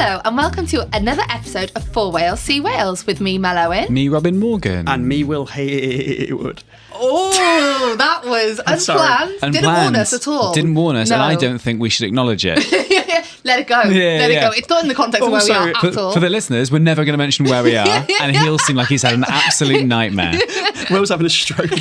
Hello and welcome to another episode of 4 Wales See Wales with me, Mel Owen. Me, Robin Morgan. And me, Will Hayward. Oh, that was unplanned. Didn't warn us at all. Didn't warn us, No. and I don't think we should acknowledge it. Let it go. Let it go. It's not in the context of where we are at all. For the listeners, we're never going to mention where we are, and he'll seem like he's had an absolute nightmare. Will's having a stroke.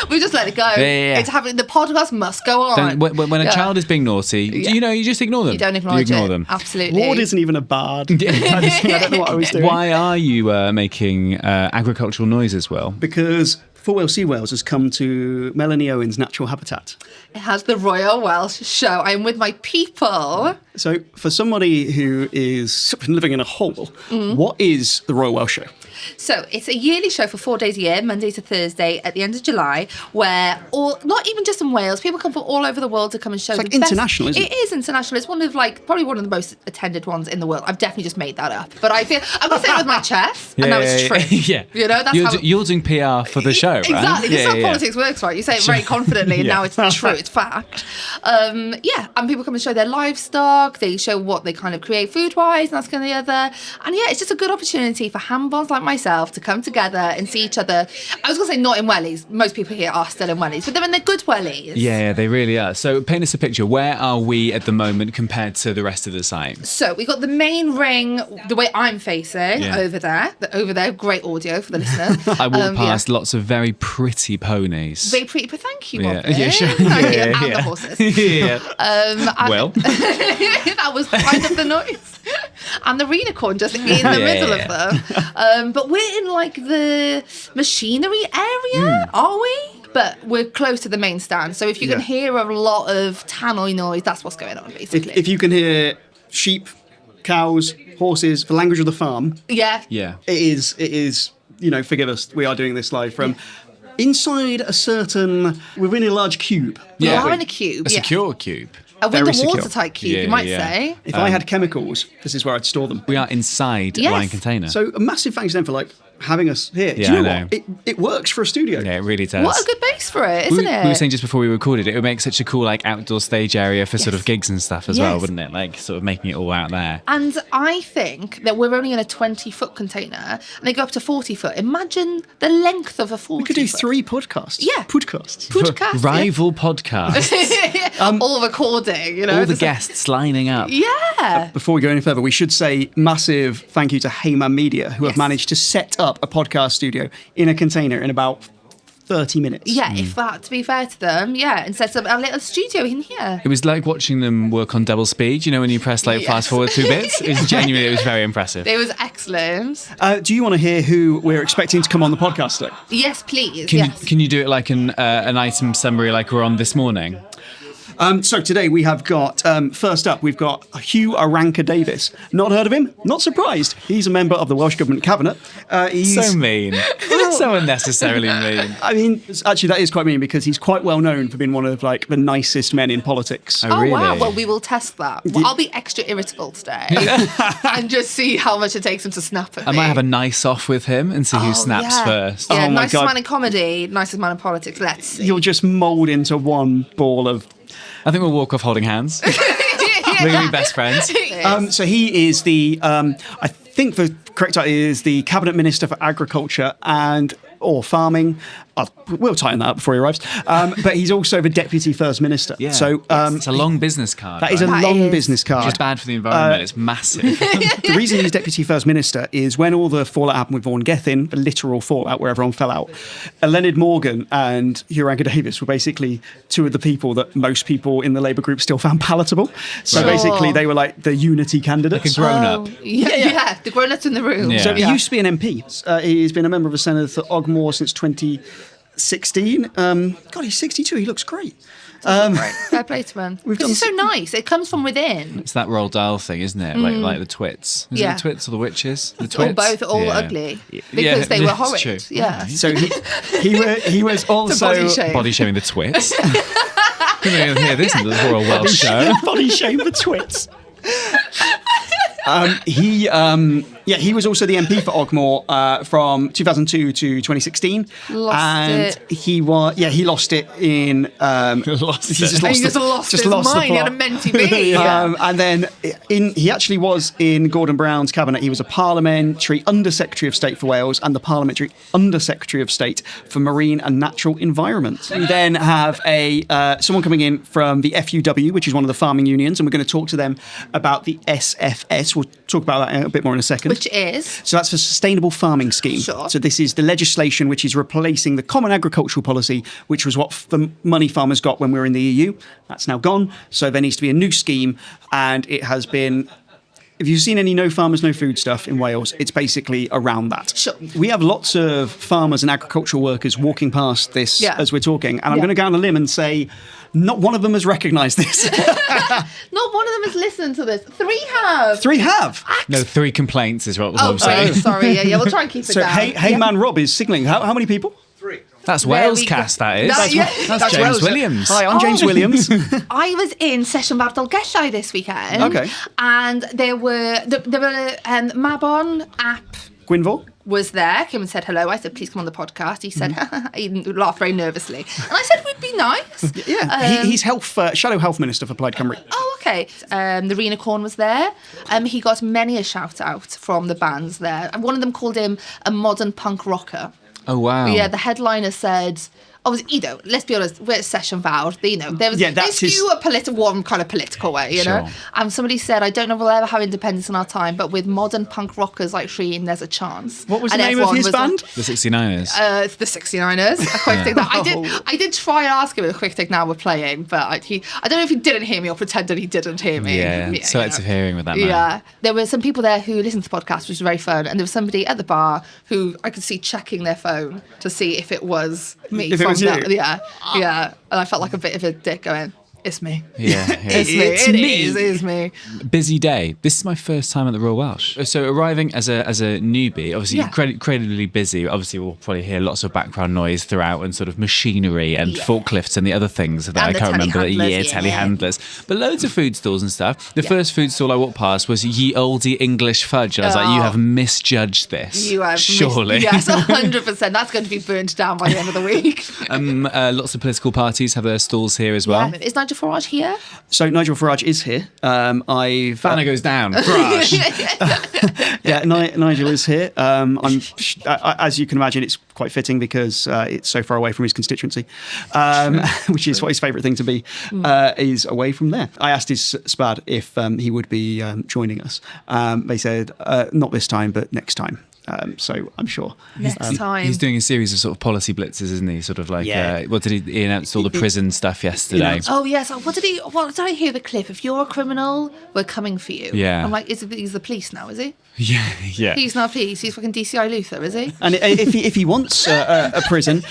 We just let it go. Yeah. It's happening. The podcast must go on. When a child is being naughty, you just ignore them. You don't acknowledge ignore it. them. Absolutely. Ward isn't even a bard. I don't know what I was doing. Why are you making agricultural noises, Will? Because 4 Wales See Wales has come to Melanie Owen's natural habitat. It has the Royal Welsh Show. I'm with my people. So for somebody who is living in a hole, what is the Royal Welsh Show? So it's a yearly show for 4 days a year, Monday to Thursday at the end of July, where not even just in Wales, people come from all over the world to come and show. It's like international, isn't it? It is international. It's probably one of the most attended ones in the world. I've definitely just made that up, but I'm going to say it with my chest, and now it's true. Yeah, you know, that's you're doing PR for the show, right? Exactly. This is how politics works, right? You say it very confidently, and now it's true. It's fact. And people come and show their livestock. They show what they kind of create food-wise, and that's kind of the other. And it's just a good opportunity for handballs like myself to come together and see each other. I was going to say not in wellies. Most people here are still in wellies, but they're in their good wellies. Yeah, they really are. So paint us a picture. Where are we at the moment compared to the rest of the site? So we got the main ring, the way I'm facing, over there. Great audio for the listeners. I walk past lots of very pretty ponies. Very pretty, but thank you, Robin. Yeah, sure. Thank you. And the horses. Well. That was kind of the noise. And the unicorn just in the middle of them. But we're in like the machinery area, are we? But we're close to the main stand. So if you can hear a lot of tannoy noise, that's what's going on, basically. If you can hear sheep, cows, horses, the language of the farm. Yeah. It is, forgive us, we are doing this live from inside within a large cube. We are in a cube. A secure cube. A Very winter secure. watertight cube, you might say. If I had chemicals, this is where I'd store them. We are inside a wine container. So a massive thanks to them for having us here. Yeah, Do you know I know. what? It works for a studio. Yeah, it really does. What a good base for it, isn't it? We were saying just before we recorded, it would make such a cool outdoor stage area for sort of gigs and stuff as well, wouldn't it? Like sort of making it all out there. And I think that we're only in a 20-foot container and they go up to 40-foot. Imagine the length of a 40-foot. We could do 3 podcasts. Yeah. Podcasts. Rival podcasts. All recording, All the guests lining up. Yeah. Before we go any further, we should say massive thank you to Hayward Media, who have managed to set up a podcast studio in a container in about 30 minutes. Yeah, if that, to be fair to them, and set up a little studio in here. It was like watching them work on double speed, when you press fast forward 2 bits. It was very impressive. It was excellent. Do you want to hear who we're expecting to come on the podcast today? Yes, please. Can you do it like an item summary like we're on this morning? So today we have got, first up, we've got Huw Irranca-Davies. Not heard of him? Not surprised. He's a member of the Welsh Government Cabinet. So mean. So unnecessarily mean. I mean, actually that is quite mean because he's quite well known for being one of the nicest men in politics. Oh, really? Wow. Well, we will test that. I'll be extra irritable today and just see how much it takes him to snap at me. I might have a nice off with him and see who snaps first. Yeah, Oh my nicest God. man in comedy, nicest man in politics. Let's see. You'll just mould into one ball of... I think we'll walk off holding hands. We're going to be best friends. So he is the, I think the correct title is the Cabinet Minister for Agriculture or Farming. We'll tighten that up before he arrives. But he's also the Deputy First Minister. Yeah. So it's a long business card. That is a long business card. Which is bad for the environment. It's massive. The reason he's Deputy First Minister is when all the fallout happened with Vaughan Gethin, the literal fallout where everyone fell out, Leonard Morgan and Huw Irranca-Davies were basically 2 of the people that most people in the Labour group still found palatable. So basically they were like the unity candidates. Like a grown-up. Yeah, the grown-ups in the room. Yeah. So he used to be an MP. He's been a member of the Senate for Ogmore since 2016. God, he's 62. He looks great. Fair play to him. Because he's so nice. It comes from within. It's that Roald Dahl thing, isn't it? Like the twits. Is it the twits or the witches? The twits? Or both, all ugly. Because they were it's horrid. true. Yeah. So he was also... Body shaming the twits. You're going to hear this in the Royal Welsh Show. Body shame the twits. He was also the MP for Ogmore from 2002 to 2016. He lost it in. He just lost his mind. He had a mentee bee. And then he actually was in Gordon Brown's cabinet. He was a Parliamentary Under-Secretary of State for Wales and the Parliamentary Under-Secretary of State for Marine and Natural Environment. We then have someone coming in from the FUW, which is one of the farming unions, and we're going to talk to them about the SFS. We'll talk about that a bit more in a second. Which is? So that's the Sustainable Farming Scheme. Sure. So this is the legislation which is replacing the Common Agricultural Policy, which was what the money farmers got when we were in the EU. That's now gone. So there needs to be a new scheme, and it has been... If you've seen any No Farmers, No Food stuff in Wales, it's basically around that. Sure. We have lots of farmers and agricultural workers walking past this as we're talking, and I'm going to go on a limb and say not one of them has recognised this. Not one of them has listened to this. 3 have. 3 have? No, 3 complaints is what I'm saying. Sorry. Yeah, we'll try and keep it down. Hey Man Rob is signalling. How many people? 3. That's Wales cast, that is. That's James Wales. Williams. Hi, I'm James Williams. I was in Session Bartolgellau this weekend. Okay. And there were Mabon app Gwynfor? was there, came and said hello. I said, please come on the podcast. He said, he laughed very nervously. And I said, we'd be nice. Yeah, he's Shadow Health Minister for Plaid Cymru. Oh, okay. The Rena Corn was there. He got many a shout out from the bands there. And one of them called him a modern punk rocker. Oh, wow. Yeah, the headliner said... let's be honest, we're Session Vowed. They skew one kind of political way, you know? And somebody said, I don't know if we'll ever have independence in our time, but with modern punk rockers like Sheen, there's a chance. What was the name of his band? The 69ers. The 69ers. A quick thing that I did try and ask him if a quick thing now we're playing, but I don't know if he didn't hear me or pretended he didn't hear me. Yeah, selective hearing with that man. Yeah. There were some people there who listened to the podcast, which was very fun, and there was somebody at the bar who I could see checking their phone to see if it was me. Yeah. And I felt like a bit of a dick going, it's me. Yeah. It is me. Busy day. This is my first time at the Royal Welsh. So arriving as a newbie, obviously incredibly busy. Obviously we'll probably hear lots of background noise throughout and sort of machinery and forklifts and the other things that I can't remember. Telehandlers. But loads of food stalls and stuff. The first food stall I walked past was Ye Oldie English Fudge. And I was like, you have misjudged this. You have surely. Yes, 100%. That's going to be burnt down by the end of the week. Lots of political parties have their stalls here as well. Is Nigel Farage here? So Nigel Farage is here. Banner goes down. Farage. Nigel is here. As you can imagine, it's quite fitting because it's so far away from his constituency, which is what his favourite thing to be, is away from there. I asked his SPAD if he would be joining us. They said, not this time, but next time. So I'm sure next time he's doing a series of sort of policy blitzes, isn't he? Sort of like what did he announce all the prison stuff yesterday? Oh yes. What did I hear the clip? If you're a criminal, we're coming for you. Yeah. I'm like, he's the police now, is he? Yeah. He's not police. He's fucking DCI Luther, is he? And if he wants a prison,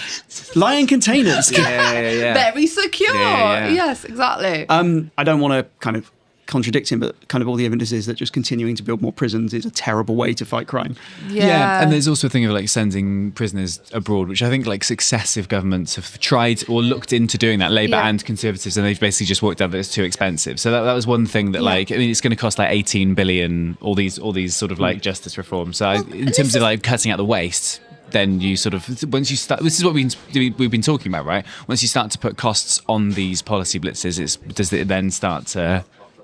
lie in containers. Yeah. Very secure. Yeah. Yes, exactly. I don't want to kind of contradict him, but kind of all the evidence is that just continuing to build more prisons is a terrible way to fight crime. Yeah. And there's also a thing of like sending prisoners abroad, which I think like successive governments have tried or looked into doing that, Labour and Conservatives, and they've basically just worked out that it's too expensive. So that was one thing that it's going to cost like 18 billion, all these sort of like justice reforms. So in terms of like cutting out the waste, then you sort of, once you start, this is what we've been talking about, right? Once you start to put costs on these policy blitzes, does it then start to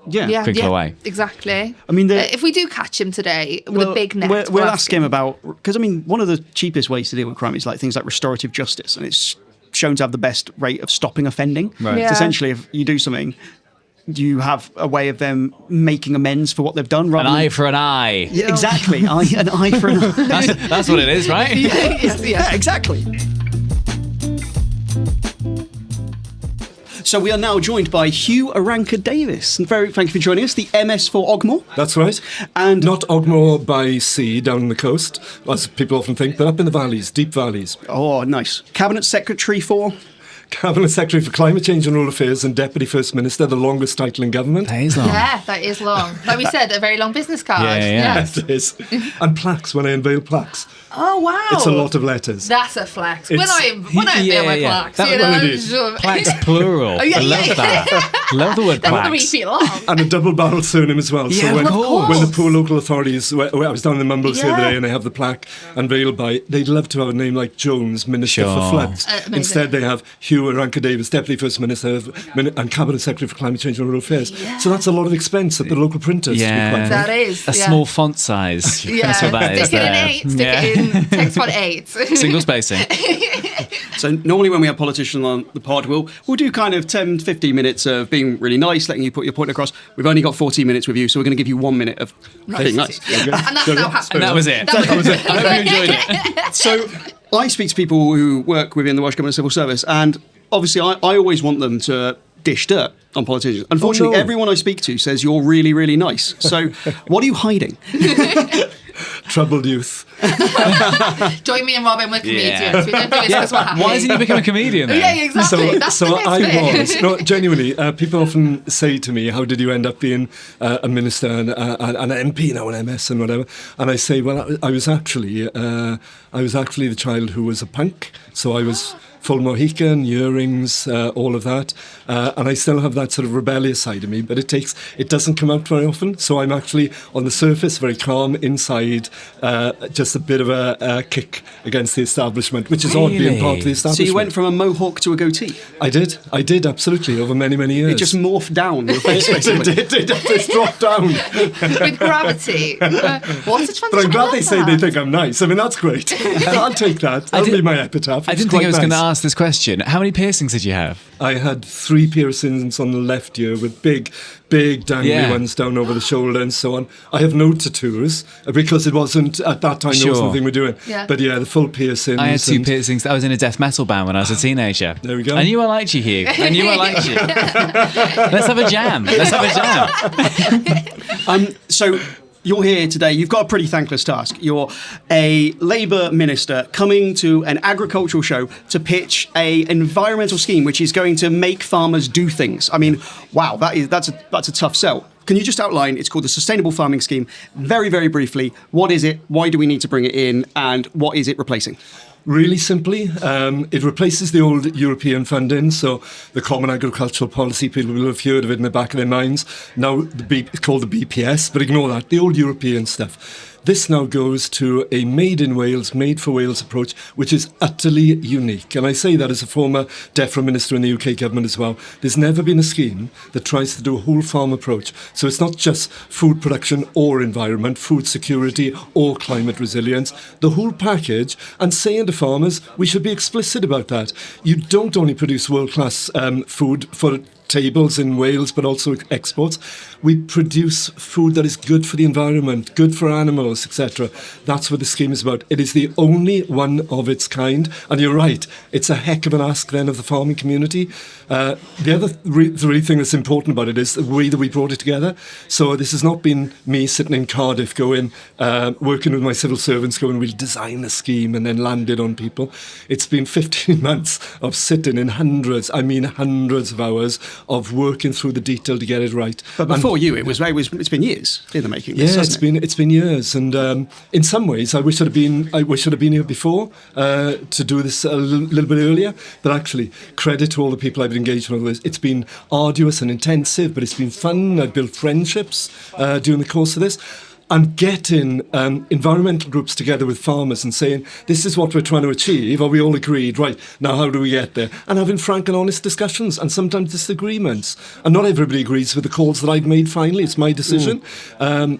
crinkle away? Exactly. I mean, if we do catch him today with a big net, we'll ask him about, because I mean, one of the cheapest ways to deal with crime is like things like restorative justice, and it's shown to have the best rate of stopping offending. Right. Yeah. So essentially, if you do something, you have a way of them making amends for what they've done. An eye for an eye. Yeah, exactly. An eye for an eye. That's what it is, right? Yeah, exactly. So we are now joined by Huw Irranca-Davies. And thank you for joining us, the MS for Ogmore. That's right. And not Ogmore by sea down the coast, as people often think, but up in the valleys, deep valleys. Oh, nice. Cabinet Secretary for? Cabinet Secretary for Climate Change and Rural Affairs and Deputy First Minister, the longest title in government. That is long. Yeah, that is long. Like we said, a very long business card. Yeah. It is. And plaques, when I unveil plaques. Oh, wow. It's a lot of letters. That's a flex. When I unveil Yeah, my yeah. plaques, That- you know. well, it is. Plaques plural. Oh, yeah, I love yeah. that. Love the word That's 3 plaques. feet long. And a double-barreled surname as well. Yeah, so when, of course. when the poor local authorities, where I was down in the Mumbles the other day and they have the plaque unveiled by, they'd love to have a name like Jones, Minister for Sure. Floods. Amazing. Instead, they have Huw Irranca-Davies, Deputy First Minister and Cabinet Secretary for Climate Change and Rural Affairs. So that's a lot of expense at the local printers. To be Yeah. quite frank. That is. A small font size. Yeah, That's what that is stick it in there. 8, stick it in text font 8. Single spacing. So normally when we have politicians on the pod, we'll do kind of 10, 15 minutes of being really nice, letting you put your point across. We've only got 14 minutes with you, so we're going to give you 1 minute of being nice. And that's now happened. And that was it. That was it. I hope you enjoyed it. So I speak to people who work within the Welsh Government Civil Service, and obviously I always want them to dish dirt on politicians. Unfortunately, no. everyone I speak to says you're really, really nice. So what are you hiding? Troubled youth. Join me and Robin, we're comedians. Yeah. We don't do this because we're happy. Why hasn't he become a comedian then? Yeah, exactly. That's So the next I bit. was. No, genuinely, people often say to me, how did you end up being a minister and an MP now, an MS and whatever? And I say, well, I was actually the child who was a punk. So I was full Mohican, earrings, all of that. And I still have that sort of rebellious side of me, but it doesn't come out very often. So I'm actually, on the surface, very calm. Inside, just a bit of a kick against the establishment, which is odd being part of the So establishment. you went from a mohawk to a goatee. I did, absolutely, over many, many years. It just morphed down your face, basically. It dropped down. With gravity. What a transition. But I'm glad I they love say that. they think I'm nice. I mean, that's great. I'll take that. That'll be my epitaph. I It's didn't think quite I was going to nice. ask this question. How many piercings did you have? I had 3 piercings on the left ear with big dangly ones down over the shoulder and so on. I have no tattoos because it wasn't, at that time, there wasn't the thing we're doing. Yeah. But yeah, the full piercings. I had 2 and- piercings. I was in a death metal band when I was a teenager. There we go. I knew I liked you, Huw. I knew I liked you. Let's have a jam. So you're here today. You've got a pretty thankless task. You're a Labour minister coming to an agricultural show to pitch a environmental scheme which is going to make farmers do things. I mean, wow, that's a tough sell. Can you just outline? It's called the Sustainable Farming Scheme. Very, very briefly, what is it? Why do we need to bring it in? And what is it replacing? Really simply, it replaces the old European funding, so the Common Agricultural Policy, people will have heard of it in the back of their minds. Now it's called the BPS, but ignore that, the old European stuff. This now goes to a made in Wales, made for Wales approach, which is utterly unique. And I say that as a former DEFRA minister in the UK government as well. There's never been a scheme that tries to do a whole farm approach. So it's not just food production or environment, food security or climate resilience, the whole package. And saying to farmers, we should be explicit about that. You don't only produce world-class food for tables in Wales, but also exports. We produce food that is good for the environment, good for animals, etc. That's what the scheme is about. It is the only one of its kind. And you're right, it's a heck of an ask then of the farming community. The other really thing that's important about it is the way that we brought it together. So this has not been me sitting in Cardiff going, working with my civil servants going, we'll design a scheme and then land it on people. It's been 15 months of sitting in hundreds of hours of working through the detail to get it right. But before it's been years in the making. Yeah, hasn't it? it's been years, and in some ways, I wish I'd have been here before to do this a little bit earlier. But actually, credit to all the people I've engaged with. This. It's been arduous and intensive, but it's been fun. I've built friendships during the course of this. And getting environmental groups together with farmers and saying, this is what we're trying to achieve. Are we all agreed? Right, now how do we get there? And having frank and honest discussions and sometimes disagreements. And not everybody agrees with the calls that I've made finally. It's my decision.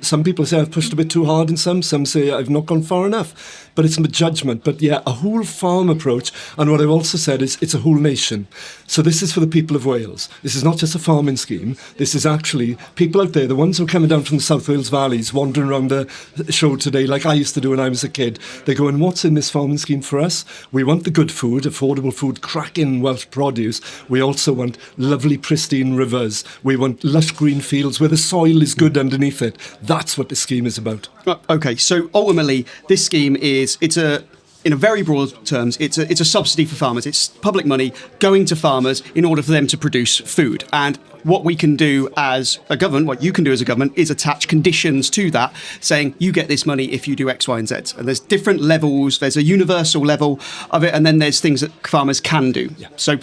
Some people say I've pushed a bit too hard in some say I've not gone far enough. But it's my judgment. But yeah, a whole farm approach. And what I've also said is it's a whole nation. So this is for the people of Wales. This is not just a farming scheme. This is actually people out there, the ones who are coming down from the South Wales valleys, wandering around the show today like I used to do when I was a kid. They're going, what's in this farming scheme for us? We want the good food, affordable food, cracking Welsh produce. We also want lovely, pristine rivers. We want lush green fields where the soil is good underneath it. That's what the scheme is about. Okay, so ultimately, this scheme it's a in a very broad terms, it's a subsidy for farmers. It's public money going to farmers in order for them to produce food. And what we can do as a government, what you can do as a government, is attach conditions to that, saying you get this money if you do X, Y, and Z. And there's different levels. There's a universal level of it, and then there's things that farmers can do. Yeah. So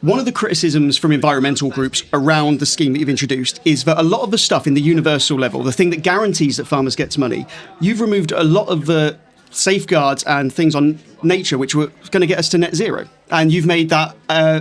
one of the criticisms from environmental groups around the scheme that you've introduced is that a lot of the stuff in the universal level, the thing that guarantees that farmers get money, you've removed a lot of the safeguards and things on nature which were going to get us to net zero. And you've made that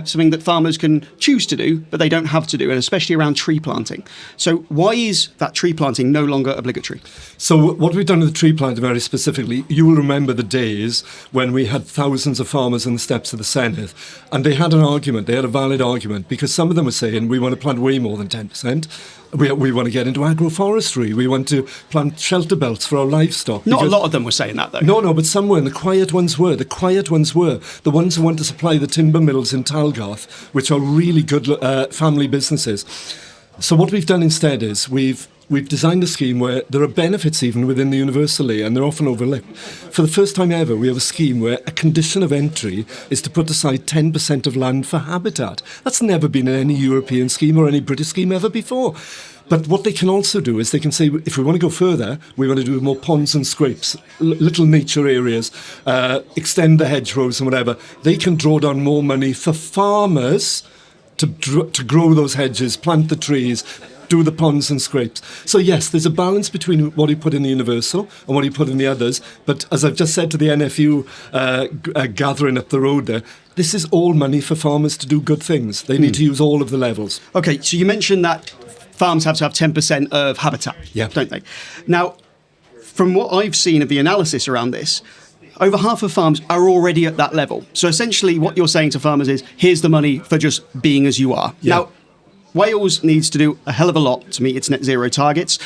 something that farmers can choose to do, but they don't have to do, and especially around tree planting. So why is that tree planting no longer obligatory? So what we've done with the tree planting very specifically, you will remember the days when we had thousands of farmers on the steps of the Senedd, and they had an argument, they had a valid argument, because some of them were saying we want to plant way more than 10%. We want to get into agroforestry. We want to plant shelter belts for our livestock. Not a lot of them were saying that, though. No, but some were, and the quiet ones were. The quiet ones were the ones who want to supply the timber mills in Talgarth, which are really good family businesses. So what we've done instead is we've designed a scheme where there are benefits even within the universally, and they're often overlooked. For the first time ever, we have a scheme where a condition of entry is to put aside 10% of land for habitat. That's never been in any European scheme or any British scheme ever before. But what they can also do is they can say, if we want to go further, we want to do more ponds and scrapes, little nature areas, extend the hedgerows and whatever. They can draw down more money for farmers to grow those hedges, plant the trees, do the ponds and scrapes. So yes, there's a balance between what you put in the universal and what you put in the others. But as I've just said to the NFU gathering up the road there, this is all money for farmers to do good things. They need to use all of the levels. Okay, so you mentioned that farms have to have 10% of habitat, don't they? Now, from what I've seen of the analysis around this, over half of farms are already at that level. So essentially what you're saying to farmers is, here's the money for just being as you are. Yeah. Now, Wales needs to do a hell of a lot to meet its net zero targets.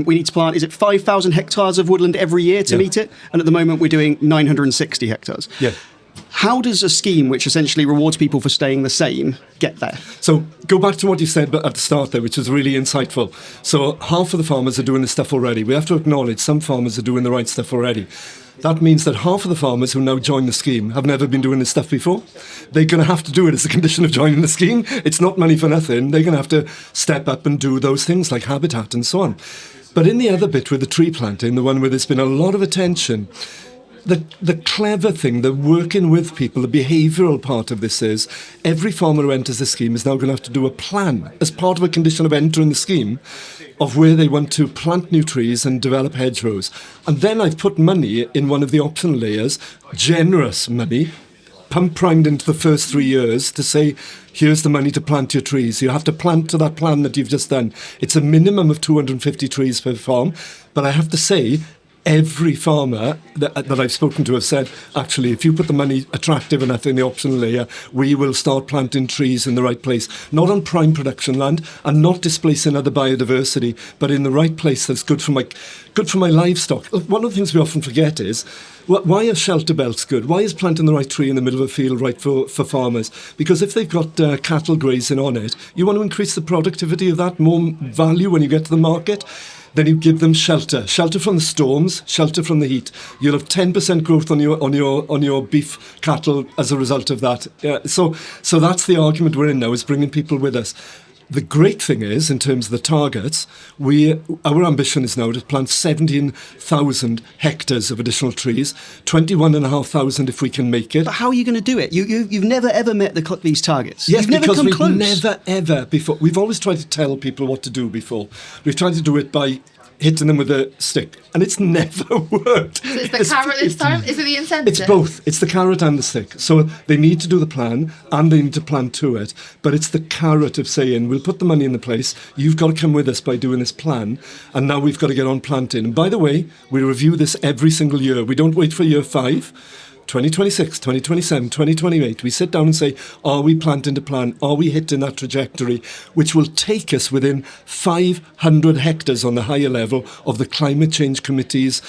We need to plant, is it 5,000 hectares of woodland every year to meet it? And at the moment we're doing 960 hectares. Yeah. How does a scheme which essentially rewards people for staying the same get there? So go back to what you said at the start there, which was really insightful. So half of the farmers are doing this stuff already. We have to acknowledge some farmers are doing the right stuff already. That means that half of the farmers who now join the scheme have never been doing this stuff before. They're going to have to do it as a condition of joining the scheme. It's not money for nothing. They're going to have to step up and do those things like habitat and so on. But in the other bit with the tree planting, the one where there's been a lot of attention, the clever thing, the working with people, the behavioural part of this is every farmer who enters the scheme is now going to have to do a plan as part of a condition of entering the scheme of where they want to plant new trees and develop hedgerows. And then I've put money in one of the optional layers, generous money, pump primed into the first 3 years to say, here's the money to plant your trees. You have to plant to that plan that you've just done. It's a minimum of 250 trees per farm. But I have to say, every farmer that I've spoken to have said, actually, if you put the money attractive enough in the optional layer, we will start planting trees in the right place, not on prime production land and not displacing other biodiversity, but in the right place that's good for my livestock. One of the things we often forget is, why are shelter belts good? Why is planting the right tree in the middle of a field right for farmers? Because if they've got cattle grazing on it, you want to increase the productivity of that, more value when you get to the market. Then you give them shelter from the storms, shelter from the heat. You'll have 10% growth on your beef cattle as a result of that. So that's the argument we're in now, is bringing people with us. The great thing is, in terms of the targets, our ambition is now to plant 17,000 hectares of additional trees, 21,500 if we can make it. But how are you going to do it? You've never ever met these targets. Yes, you've never because come we've close. never ever before. We've always tried to tell people what to do before. We've tried to do it by hitting them with a stick, and it's never worked. So it's the carrot this time? Is it the incentive? It's both. It's the carrot and the stick. So they need to do the plan, and they need to plan to it, but it's the carrot of saying, we'll put the money in the place, you've got to come with us by doing this plan, and now we've got to get on planting. And by the way, we review this every single year. We don't wait for year 5. 2026, 2027, 2028, we sit down and say, are we planting to plan? Are we hitting that trajectory? Which will take us within 500 hectares on the higher level of the Climate Change Committee's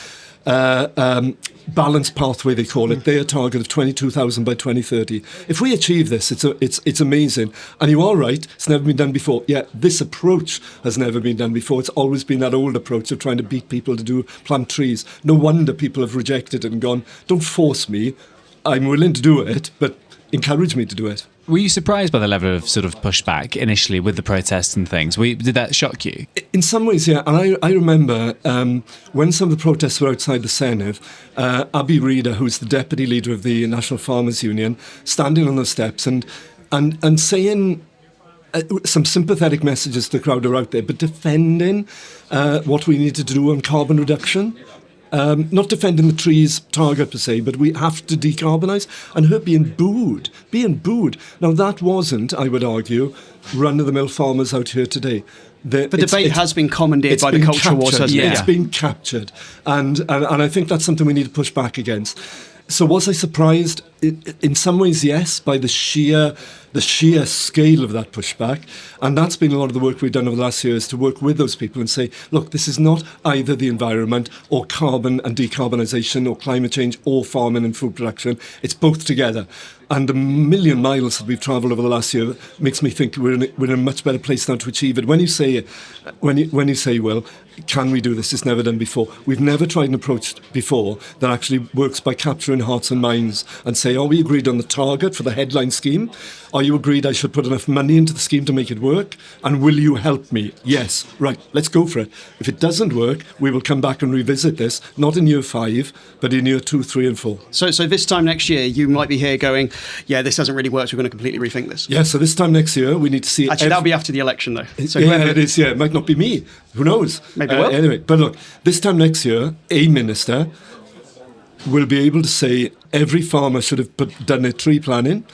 balanced pathway, they call it, their target of 22,000 by 2030. If we achieve this, it's amazing. And you are right, it's never been done before. Yeah, this approach has never been done before. It's always been that old approach of trying to beat people to plant trees. No wonder people have rejected it and gone, don't force me, I'm willing to do it, but encourage me to do it. Were you surprised by the level of sort of pushback initially with the protests and things? Did that shock you? In some ways, yeah. And I remember when some of the protests were outside the Senedd, Abi Reader, who's the deputy leader of the National Farmers Union, standing on the steps and saying some sympathetic messages to the crowd are out there, but defending what we need to do on carbon reduction. Not defending the trees target per se, but we have to decarbonise, and her being booed. Now that wasn't, I would argue, run-of-the-mill farmers out here today. The debate has been commandeered by the culture wars, hasn't it? It's been captured, and I think that's something we need to push back against. So was I surprised? In some ways, yes, by the sheer scale of that pushback. And that's been a lot of the work we've done over the last years, to work with those people and say, look, this is not either the environment or carbon and decarbonisation or climate change or farming and food production. It's both together. And the million miles that we've travelled over the last year makes me think we're in a much better place now to achieve it. When you say, well, can we do this? It's never done before. We've never tried an approach before that actually works by capturing hearts and minds and say, are we agreed on the target for the headline scheme? Are you agreed I should put enough money into the scheme to make it work? And will you help me? Yes. Right, let's go for it. If it doesn't work, we will come back and revisit this, not in year 5, but in year 2, 3 and 4. So this time next year, you might be here going, yeah, this hasn't really worked, we're going to completely rethink this. Yeah, so this time next year, we need to see... Actually, that'll be after the election, though. So it is, yeah. It might not be me. Who knows? Maybe it will. Anyway, but look, this time next year, a minister will be able to say every farmer should have done their tree planting,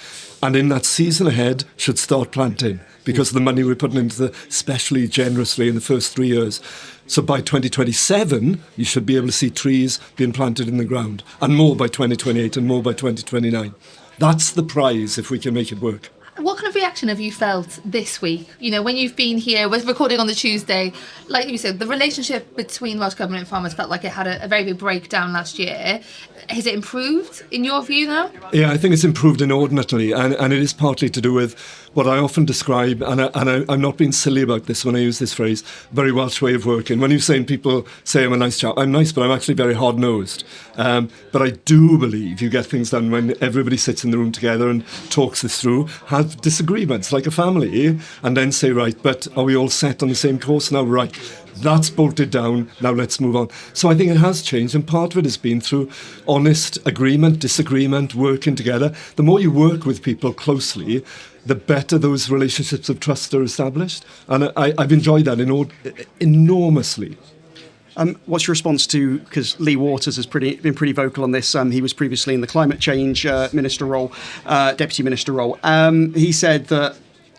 and in that season ahead should start planting, because of the money we're putting into especially generously in the first 3 years. So by 2027, you should be able to see trees being planted in the ground, and more by 2028 and more by 2029. That's the prize if we can make it work. What kind of reaction have you felt this week? You know, when you've been here, we're recording on the Tuesday, like you said, the relationship between Welsh Government and farmers felt like it had a very big breakdown last year. Has it improved in your view now? Yeah, I think it's improved inordinately, and it is partly to do with what I often describe, and I'm not being silly about this when I use this phrase, very Welsh way of working. When you're saying people say I'm a nice chap, I'm nice, but I'm actually very hard-nosed. But I do believe you get things done when everybody sits in the room together and talks this through, have disagreements like a family, and then say, right, but are we all set on the same course now? Right. That's bolted down, now let's move on. So I think it has changed, and part of it has been through honest agreement, disagreement, working together. The more you work with people closely, the better those relationships of trust are established. And I've enjoyed that enormously. What's your response to, because Lee Waters has been pretty vocal on this, he was previously in the climate change minister role, deputy minister role. He said that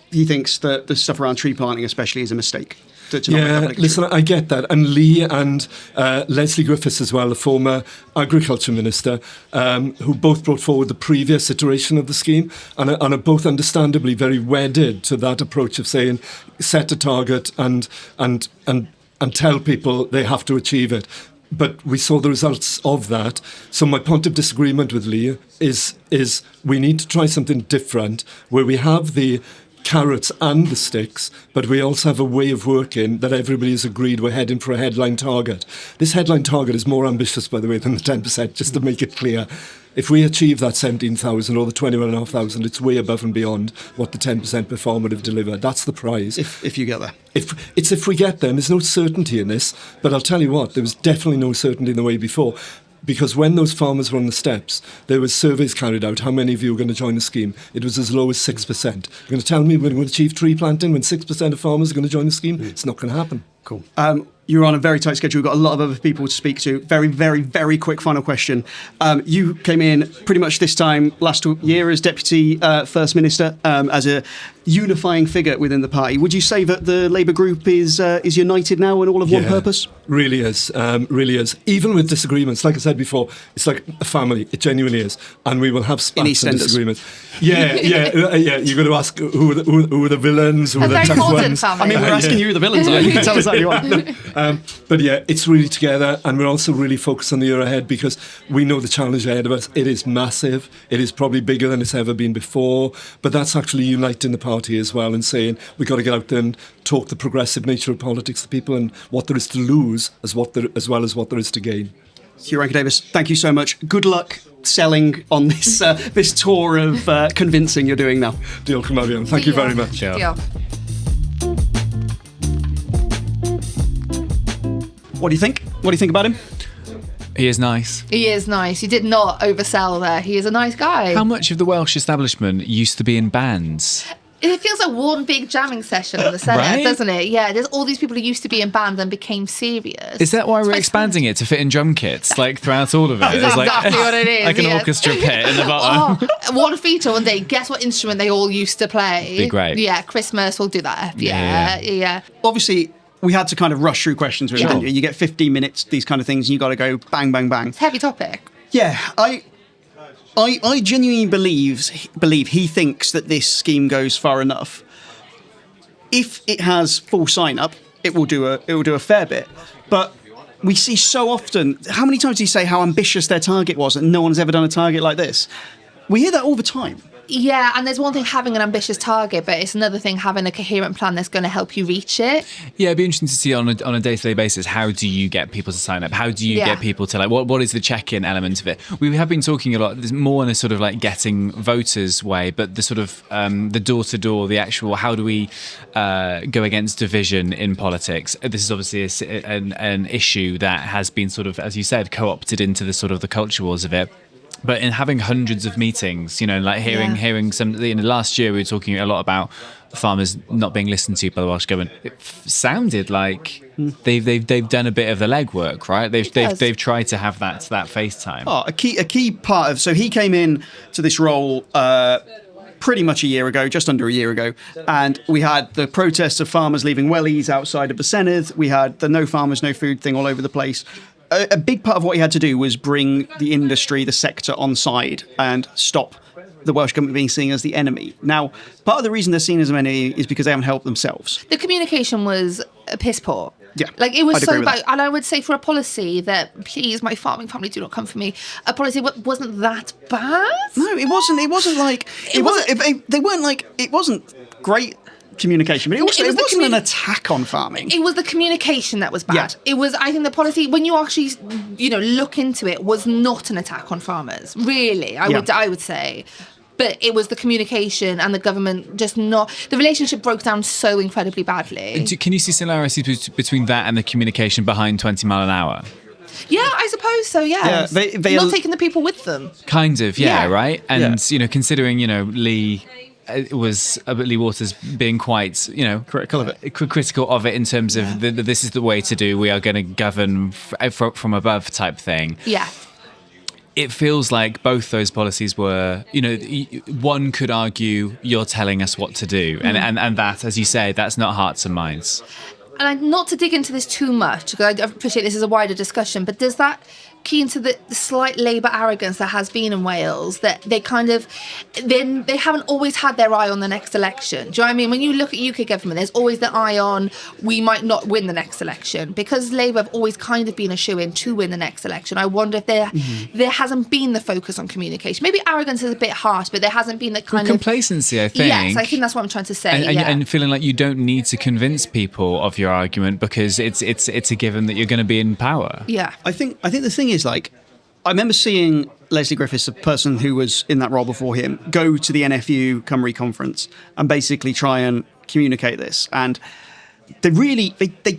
he thinks that the stuff around tree planting especially is a mistake. Listen, I get that. And Lee and Leslie Griffiths as well, the former agriculture minister, who both brought forward the previous iteration of the scheme and are both understandably very wedded to that approach of saying, set a target and tell people they have to achieve it. But we saw the results of that. So my point of disagreement with Lee is we need to try something different where we have the carrots and the sticks, but we also have a way of working that everybody has agreed we're heading for a headline target. This headline target is more ambitious, by the way, than the 10%, just to make it clear. If we achieve that 17,000 or the 21,500, it's way above and beyond what the 10% per farmer would have delivered. That's the prize. If you get there. If we get there, and there's no certainty in this, but I'll tell you what, there was definitely no certainty in the way before. Because when those farmers were on the steps, there were surveys carried out. How many of you are going to join the scheme? It was as low as 6%. You're going to tell me we're going to achieve tree planting when 6% of farmers are going to join the scheme? It's not going to happen. Cool. You're on a very tight schedule. We've got a lot of other people to speak to. Very, very, very quick final question. You came in pretty much this time last year as Deputy First Minister, as a unifying figure within the party. Would you say that the Labour group is united now and all of one purpose? Really is. Really is. Even with disagreements, like I said before, it's like a family. It genuinely is. And we will have spats and disagreements. Yeah. You're going to ask who are the villains, who are the tough ones. Family. I mean, we're asking you who the villains are. You can tell us that. you want. But yeah, it's really together, and we're also really focused on the year ahead because we know the challenge ahead of us. It is massive. It is probably bigger than it's ever been before, but that's actually uniting the party as well and saying we've got to get out there and talk the progressive nature of politics to people and what there is to lose as well as what there is to gain. Huw Irranca-Davies, thank you so much. Good luck selling on this this tour of convincing you're doing now. Diolch yn fawr iawn. Thank you very much. Diolch. What do you think? What do you think about him? He is nice. He is nice. You did not oversell there. He is a nice guy. How much of the Welsh establishment used to be in bands? It feels like one big jamming session in the Senate, Right? doesn't it? Yeah, there's all these people who used to be in band and became serious. Is that why It's we're quite expanding it to fit in drum kits, like throughout all of it? That's It's exactly what it is. like an yeah. orchestra pit in the bottom. Oh, one feature one day. Guess what instrument they all used to play? Be great. Yeah, Christmas. We'll do that. Yeah, Yeah. Obviously, we had to kind of rush through questions with him. Sure. Didn't you? You get 15 minutes, these kind of things, and you got to go bang, bang, bang. It's a heavy topic. Yeah, I genuinely believe he thinks that this scheme goes far enough. If it has full sign up, it will do a fair bit. But we see so often. How many times do you say how ambitious their target was, and no one's ever done a target like this? We hear that all the time. Yeah, and there's one thing having an ambitious target, but it's another thing having a coherent plan that's going to help you reach it. Yeah, it'd be interesting to see on a day-to-day basis, how do you get people to sign up? How do you get people to, like, what is the check-in element of it? We have been talking a lot, there's more in a sort of like getting voters way, but the sort of the door-to-door, the actual, how do we go against division in politics? This is obviously an issue that has been sort of, as you said, co-opted into the sort of the culture wars of it. But in having hundreds of meetings, you know, like hearing some, you know, last year we were talking a lot about farmers not being listened to by the Welsh government. It sounded like they've done a bit of the legwork, right? They've tried to have that FaceTime. Oh, a key part of, so he came in to this role pretty much a year ago, just under a year ago, and we had the protests of farmers leaving wellies outside of the Senedd. We had the no farmers, no food thing all over the place. A big part of what he had to do was bring the industry, the sector on side and stop the Welsh government being seen as the enemy. Now, part of the reason they're seen as an enemy is because they haven't helped themselves. The communication was a piss poor. Yeah, like it was I'd so agree with bad. that. And I would say for a policy that, please, my farming family, do not come for me. A policy wasn't that bad. No, it wasn't. It wasn't like it wasn't. They weren't like it wasn't great communication, but it wasn't an attack on farming. It was the communication that was bad. Yeah. It was, I think, the policy, when you actually, you know, look into it, was not an attack on farmers. Really, I would say. But it was the communication and the government just not... The relationship broke down so incredibly badly. Can you see similarities between that and the communication behind 20 mile an hour? Yeah, I suppose so, yes. Yeah, they not taking the people with them. Kind of, yeah. Right? And, Yeah. you know, considering, you know, Lee Waters being quite, you know, Critical of it. Critical of it in terms of this is the way to do, we are going to govern from above type thing. Yeah. It feels like both those policies were, you know, one could argue you're telling us what to do. And that, as you say, that's not hearts and minds. And not to dig into this too much, because I appreciate this is a wider discussion, but does that key into the slight Labour arrogance that has been in Wales, that they kind of, then they haven't always had their eye on the next election. Do you know what I mean? When you look at UK government, there's always the eye on, we might not win the next election. Because Labour have always kind of been a shoo-in to win the next election, I wonder if there hasn't been the focus on communication. Maybe arrogance is a bit harsh, but there hasn't been the kind of... Complacency, I think. Yes, I think that's what I'm trying to say. And feeling like you don't need to convince people of your argument because it's a given that you're going to be in power. Yeah. I think the thing is, like, I remember seeing Leslie Griffiths, a person who was in that role before him, go to the NFU Cymru conference and basically try and communicate this. And they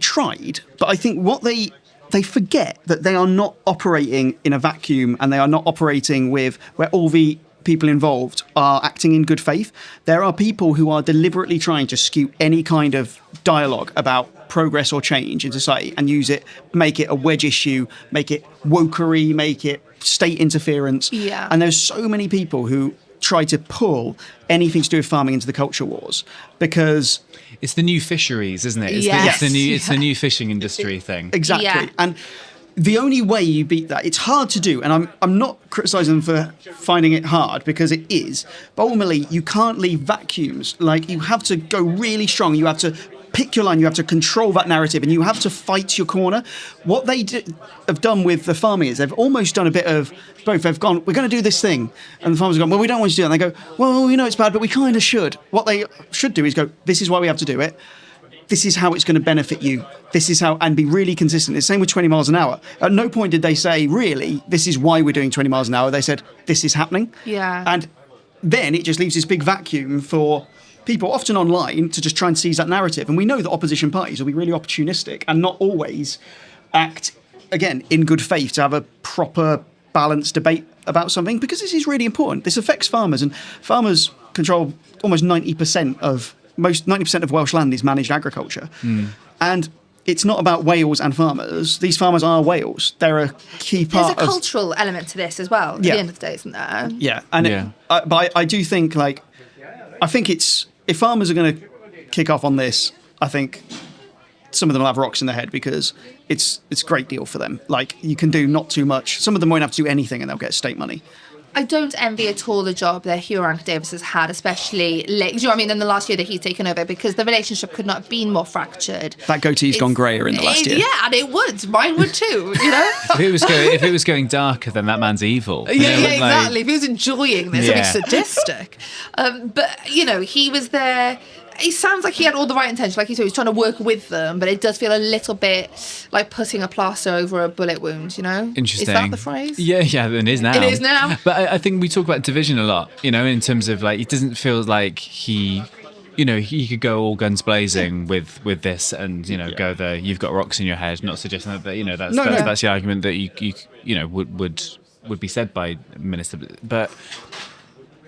tried, but I think what they forget that they are not operating in a vacuum, and they are not operating with where all the people involved are acting in good faith. There are people who are deliberately trying to skew any kind of dialogue about progress or change in society and use it, make it a wedge issue, make it wokery, make it state interference. Yeah. And there's so many people who try to pull anything to do with farming into the culture wars because... It's the new fisheries, isn't it? Yes. It's the new fishing industry thing. Exactly. Yeah. And the only way you beat that, it's hard to do, and I'm not criticising them for finding it hard, because it is, but ultimately you can't leave vacuums. Like, you have to go really strong. You have to pick your line, you have to control that narrative, and you have to fight your corner. What they have done with the farming is they've almost done a bit of both. They've gone, we're going to do this thing, and the farmers have gone, well, we don't want you to do it. And they go, well, we know it's bad, but we kind of should. What they should do is go, this is why we have to do it. This is how it's going to benefit you. This is how, and be really consistent. It's the same with 20 miles an hour. At no point did they say, really, this is why we're doing 20 miles an hour. They said, this is happening. Yeah. And then it just leaves this big vacuum for people, often online, to just try and seize that narrative. And we know that opposition parties will be really opportunistic and not always act, again, in good faith to have a proper, balanced debate about something, because this is really important. This affects farmers, and farmers control almost 90% of Welsh land is managed agriculture. And it's not about Wales and farmers. These farmers are Wales. They're a key part of... There's a cultural element to this as well, at the end of the day, isn't there? Yeah. And but I do think, I think it's... If farmers are going to kick off on this, I think some of them will have rocks in their head, because it's a great deal for them. You can do not too much. Some of them won't have to do anything and they'll get state money. I don't envy at all the job that Huw Irranca-Davies has had, especially late. Do you know what I mean? In the last year that he's taken over, because the relationship could not have been more fractured. That goatee's gone greyer in the last year. Yeah, and it would. Mine would too. You know. If it was going darker, then that man's evil. Yeah, exactly. If he was enjoying this, it'd be sadistic. But he was there. It sounds like he had all the right intention, like you said, he was trying to work with them, but it does feel a little bit like putting a plaster over a bullet wound, Interesting. Is that the phrase? Yeah, it is now. It is now. But I think we talk about division a lot, in terms of it doesn't feel like he could go all guns blazing with this and, go there, you've got rocks in your head, not suggesting that, that's the argument that you would be said by Minister. But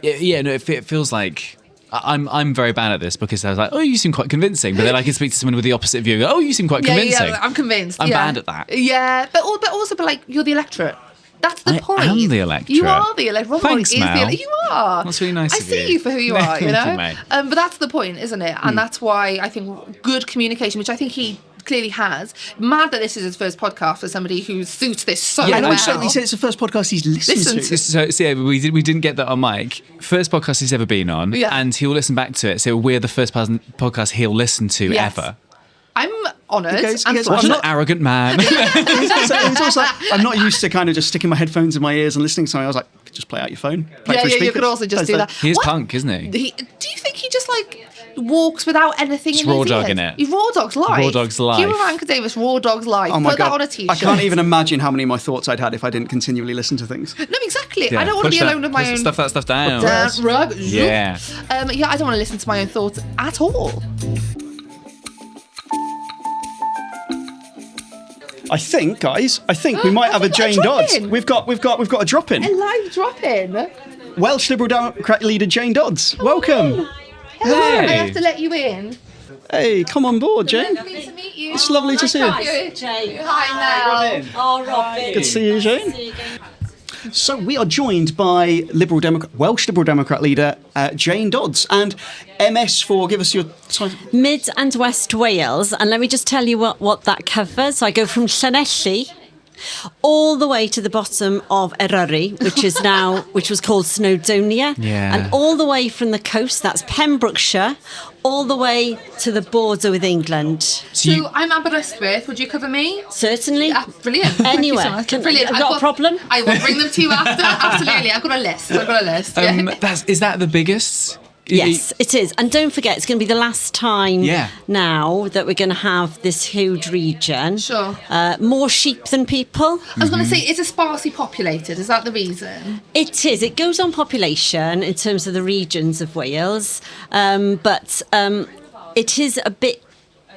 it feels like... I'm very bad at this, because I was like, oh, you seem quite convincing. But then I can speak to someone with the opposite view. Oh, you seem quite convincing. Yeah, I'm convinced. I'm bad at that. Yeah, but also, you're the electorate. That's the point. I am the electorate. You are the electorate. Thanks, Mel. You are. That's really nice I of you. see you for who you are, Thank you, mate. But that's the point, isn't it? And that's why I think good communication, which I think he clearly has. Mad that this is his first podcast for somebody who suits this so well. And also, he said it's the first podcast he's listened to. So we didn't get that on mic. First podcast he's ever been on, and he'll listen back to it. So we're the first podcast he'll listen to ever. I'm honoured. What an arrogant man. It's also like, I'm not used to kind of just sticking my headphones in my ears and listening to something. I was like, just play out your phone. You could also just do that. He is punk, isn't he? Do you think he just walks without anything just in his raw ears? dogging it. He's raw dog's life. Raw dog's life. Huw Irranca-Davies, raw dog's life. Oh my Put God. that on a t-shirt. I can't even imagine how many of my thoughts I'd had if I didn't continually listen to things. No, exactly. I don't want to be alone with my own... Stuff that stuff down. Yeah. I don't want to listen to my own thoughts at all. I think, guys, we might have a Jane Dodds. We've got a drop in. A live drop in. Welsh Liberal Democrat leader Jane Dodds. Welcome. Hello. Hey. I have to let you in. Hey, come on board, Jane. Lovely to meet you. It's lovely to see you. Jane. Hi, Mel. Oh, Robin. Good to see you, Jane. So we are joined by Welsh Liberal Democrat leader Jane Dodds, and MS for, give us your title. Mid and West Wales, and let me just tell you what that covers. So I go from Llanelli all the way to the bottom of Eryri, which was called Snowdonia, and all the way from the coast, that's Pembrokeshire, all the way to the border with England. So I'm Aberystwyth. Would you cover me? Certainly. Yeah, brilliant. Anywhere. Thank you so much. Brilliant. I've got a problem. I will bring them to you after. Absolutely. I've got a list. Is that the biggest? Yes, it is. And don't forget, it's going to be the last time now that we're going to have this huge region. Sure. More sheep than people. I was going to say, is it sparsely populated? Is that the reason? It is. It goes on population in terms of the regions of Wales. But it is a bit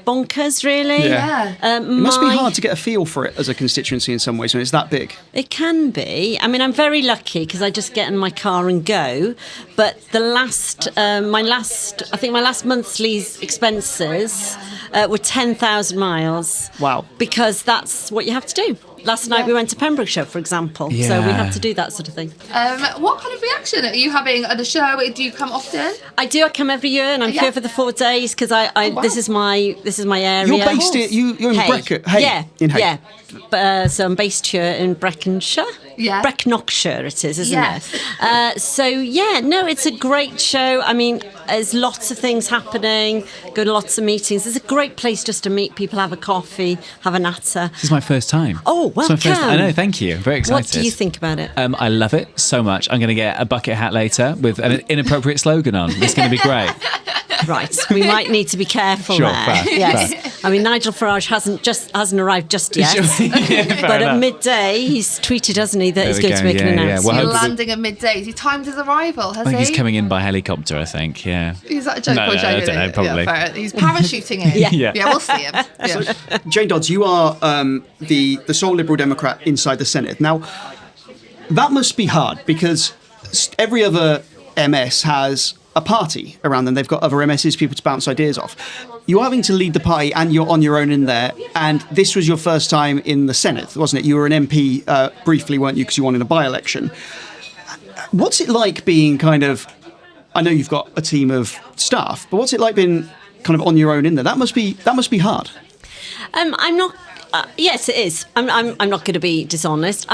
bonkers, really. Yeah. It must be hard to get a feel for it as a constituency in some ways when it's that big. It can be. I mean, I'm very lucky because I just get in my car and go. But my last monthly expenses were 10,000 miles. Wow. Because that's what you have to do. Last night we went to Pembrokeshire, for example. So we have to do that sort of thing. What kind of reaction are you having at the show? Do you come often? I do. I come every year, and I'm here for the 4 days because this is my area. You're based you're in Brecon. In Hay. So I'm based here in Breconshire. Yeah. Brecknockshire it is, isn't it? It's a great show. I mean, there's lots of things happening, go to lots of meetings. It's a great place just to meet people, have a coffee, have a natter. This is my first time. Oh, welcome. I know, thank you. I'm very excited. What do you think about it? I love it so much. I'm going to get a bucket hat later with an inappropriate slogan on. It's going to be great. Right, we might need to be careful Sure, there. fair, Yes, fair. I mean Nigel Farage hasn't arrived just yet, Yeah, fair but enough. at midday he's tweeted, hasn't he, that he's we going go, to make an yeah, yeah. announcement. Well, He's hopefully- landing at midday. Has he timed his arrival? Has I think he? he's coming in by helicopter, I think, yeah. Is that a joke No, or no, I genuine? don't know, probably. Yeah, fair. He's parachuting in. Yeah. Yeah, we'll see him. Yeah. Jane Dodds, you are the sole Liberal Democrat inside the Senate. Now, that must be hard because every other MS has a party around them. They've got other MSs, people to bounce ideas off. You're having to lead the party and you're on your own in there. And this was your first time in the Senate, wasn't it? You were an MP briefly, weren't you, because you won in a by-election. What's it like being kind of... I know you've got a team of staff, but what's it like being kind of on your own in there? That must be hard. I'm not. Yes, it is. I'm not going to be dishonest.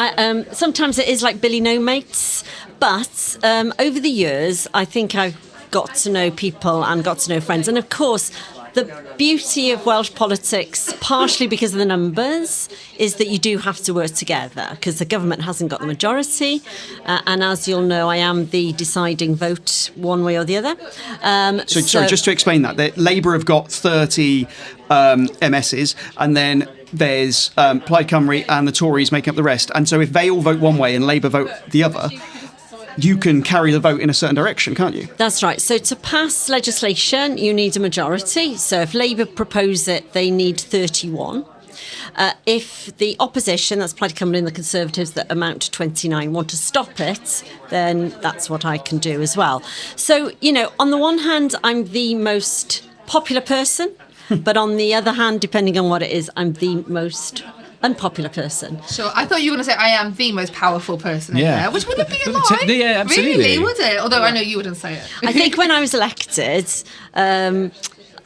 Sometimes it is like Billy No Mates, but over the years, I think I've got to know people and got to know friends, and of course. The beauty of Welsh politics, partially because of the numbers, is that you do have to work together because the government hasn't got the majority. And as you'll know, I am the deciding vote one way or the other. Sorry, just to explain that Labour have got 30 MSs, and then there's Plaid Cymru and the Tories making up the rest. And so if they all vote one way and Labour vote the other, you can carry the vote in a certain direction, can't you? That's right. So to pass legislation, you need a majority. So if Labour propose it, they need 31. If the opposition, that's Plaid Cymru and the Conservatives that amount to 29, want to stop it, then that's what I can do as well. So, on the one hand, I'm the most popular person, but on the other hand, depending on what it is, I'm the most unpopular person. Sure. I thought you were going to say I am the most powerful person in there, which wouldn't be a lie. Yeah, absolutely. Really, would it? Although I know you wouldn't say it. I think when I was elected,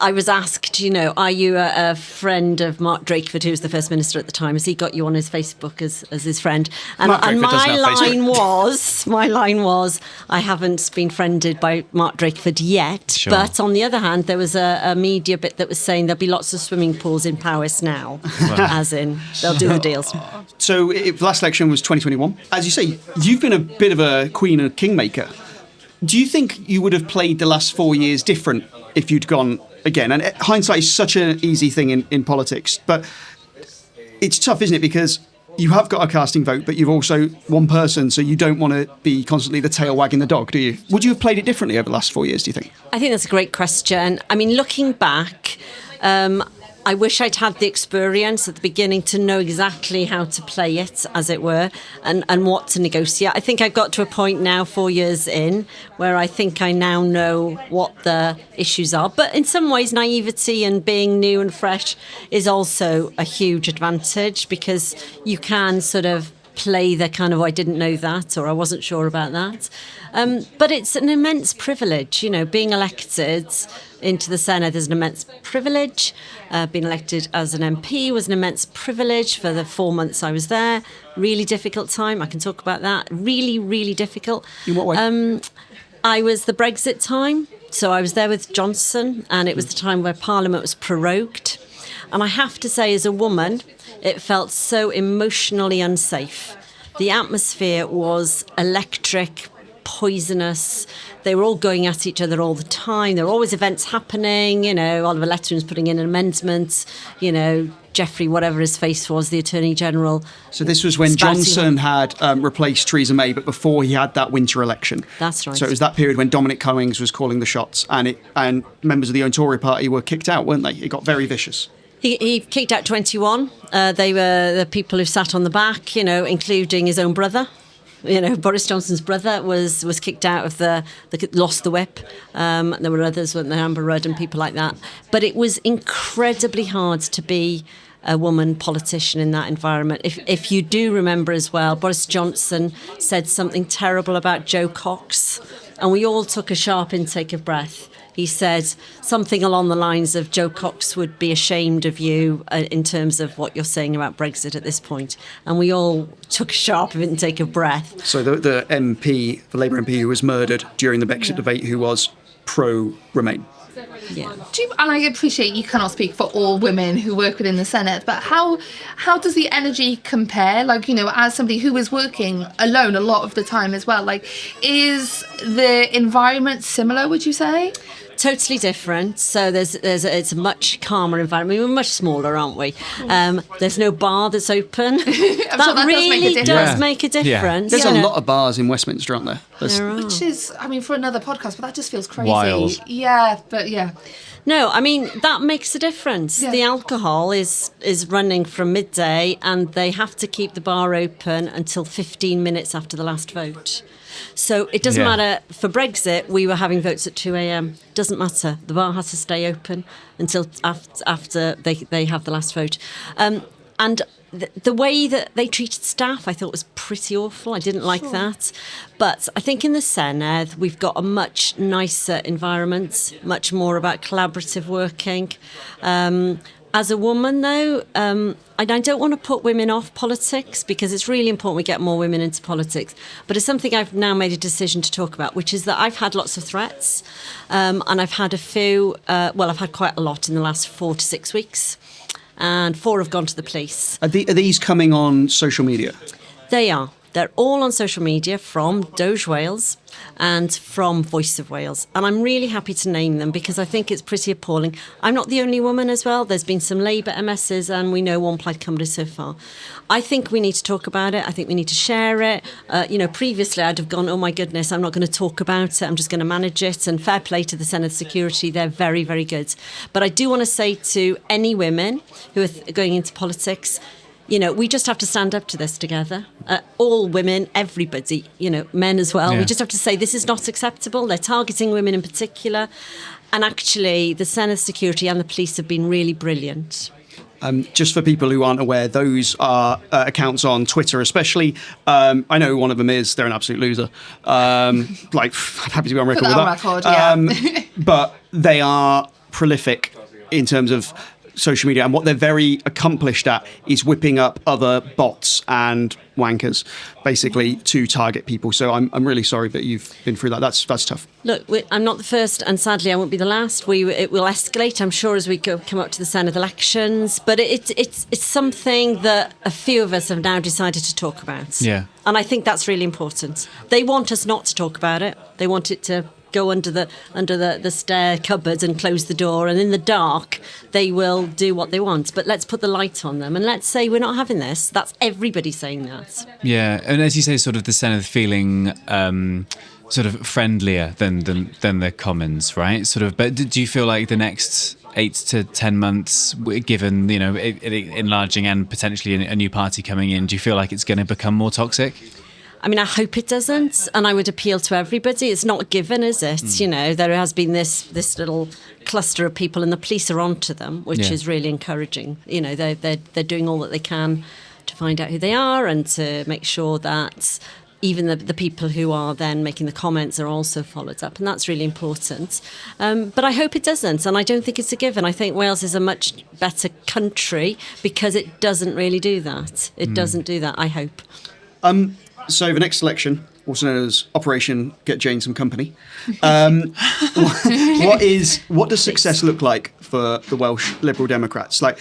I was asked, are you a friend of Mark Drakeford, who was the First Minister at the time? Has he got you on his Facebook as his friend? And Mark Drakeford doesn't have my line was, I haven't been friended by Mark Drakeford yet. Sure. But on the other hand, there was a media bit that was saying there'll be lots of swimming pools in Powys now, as in they'll do the deals. So the last election was 2021. As you say, you've been a bit of a queen and kingmaker. Do you think you would have played the last 4 years different if you'd gone again? And hindsight is such an easy thing in politics, but it's tough, isn't it? Because you have got a casting vote, but you've also one person, so you don't want to be constantly the tail wagging the dog, do you? Would you have played it differently over the last 4 years, do you think? I think that's a great question. I mean, looking back, I wish I'd had the experience at the beginning to know exactly how to play it, as it were, and what to negotiate. I think I've got to a point now, 4 years in, where I think I now know what the issues are. But in some ways, naivety and being new and fresh is also a huge advantage because you can sort of play the kind of, I didn't know that, or I wasn't sure about that. But it's an immense privilege, being elected into the Senate is an immense privilege. Being elected as an MP was an immense privilege for the 4 months I was there. Really difficult time. I can talk about that. Really, really difficult. In what way? I was the Brexit time. So I was there with Johnson, and it was the time where Parliament was prorogued. And I have to say, as a woman, it felt so emotionally unsafe. The atmosphere was electric, poisonous. They were all going at each other all the time. There were always events happening. Oliver Letterman's putting in an amendment. Jeffrey, whatever his face was, the Attorney General. So this was when Johnson had replaced Theresa May, but before he had that winter election. That's right. So it was that period when Dominic Cummings was calling the shots, and members of the own Tory party were kicked out, weren't they? It got very vicious. He kicked out 21. They were the people who sat on the back, including his own brother. Boris Johnson's brother was kicked out of lost the whip. There were others, weren't there, Amber Rudd and people like that. But it was incredibly hard to be a woman politician in that environment. If you do remember as well, Boris Johnson said something terrible about Jo Cox, and we all took a sharp intake of breath. He said something along the lines of Jo Cox would be ashamed of you in terms of what you're saying about Brexit at this point. And we all took a sharp intake of breath. So the MP, the Labour MP who was murdered during the Brexit debate, who was pro-Remain. Yeah. And I appreciate you cannot speak for all women who work within the Senate, but how does the energy compare? Like, as somebody who is working alone a lot of the time as well, like, is the environment similar, would you say? Totally different. So it's a much calmer environment. We're much smaller, aren't we? There's no bar that's open. that really does make a difference. There's a lot of bars in Westminster, aren't there? Which is, for another podcast, but that just feels crazy. Wild. Yeah, but yeah. No, that makes a difference. Yeah. The alcohol is running from midday, and they have to keep the bar open until 15 minutes after the last vote. So it doesn't matter. For Brexit, we were having votes at 2 a.m. Doesn't matter. The bar has to stay open until after they have the last vote. And the way that they treated staff, I thought was pretty awful. I didn't like that. But I think in the Senedd, we've got a much nicer environment, much more about collaborative working. As a woman, though, and I don't want to put women off politics because it's really important we get more women into politics. But it's something I've now made a decision to talk about, which is that I've had lots of threats, and I've had a few. I've had quite a lot in the last 4 to 6 weeks, and 4 have gone to the police. Are these coming on social media? They are. They're all on social media from Doge Wales and from Voice of Wales. And I'm really happy to name them because I think it's pretty appalling. I'm not the only woman as well. There's been some Labour MSs and we know one Plaid Cymru so far. I think we need to talk about it. I think we need to share it. Previously I'd have gone, oh my goodness, I'm not going to talk about it. I'm just going to manage it. And fair play to the Senedd Security. They're very, very good. But I do want to say to any women who are going into politics, we just have to stand up to this together. All women, everybody, men as well. Yeah. We just have to say this is not acceptable. They're targeting women in particular. And actually, the Senedd Security and the police have been really brilliant. Just for people who aren't aware, those are accounts on Twitter, especially. I know one of them is, they're an absolute loser. I'm happy to be on record with that. But they are prolific in terms of social media, and what they're very accomplished at is whipping up other bots and wankers, basically, to target people. So I'm really sorry that you've been through that. That's tough. Look, I'm not the first, and sadly I won't be the last. It will escalate, I'm sure, as we come up to the Senedd elections. But it's something that a few of us have now decided to talk about. Yeah. And I think that's really important. They want us not to talk about it. They want it to go under the stair cupboard and close the door, and in the dark they will do what they want. But let's put the light on them and let's say we're not having this. That's everybody saying that. Yeah, and as you say, sort of the Senedd feeling sort of friendlier than the Commons, right? Sort of. But do you feel like the next 8 to 10 months, given it enlarging and potentially a new party coming in, do you feel like it's going to become more toxic? I hope it doesn't, and I would appeal to everybody. It's not a given, is it? There has been this little cluster of people, and the police are onto them, which is really encouraging. They're doing all that they can to find out who they are and to make sure that even the people who are then making the comments are also followed up, and that's really important. But I hope it doesn't, and I don't think it's a given. I think Wales is a much better country because it doesn't really do that. It doesn't do that, I hope. So the next election, also known as Operation Get Jane Some Company, what does success look like for the Welsh Liberal Democrats? Like,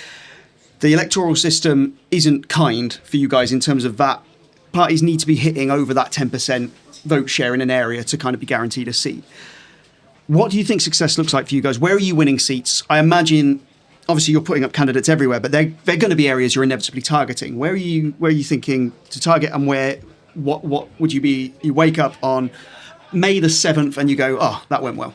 the electoral system isn't kind for you guys in terms of that. Parties need to be hitting over that 10% vote share in an area to kind of be guaranteed a seat. What do you think success looks like for you guys? Where are you winning seats? I imagine, obviously, you're putting up candidates everywhere, but they're going to be areas you're inevitably targeting. Where are you thinking to target, and what would you be? You wake up on May the 7th and you go, oh, that went well.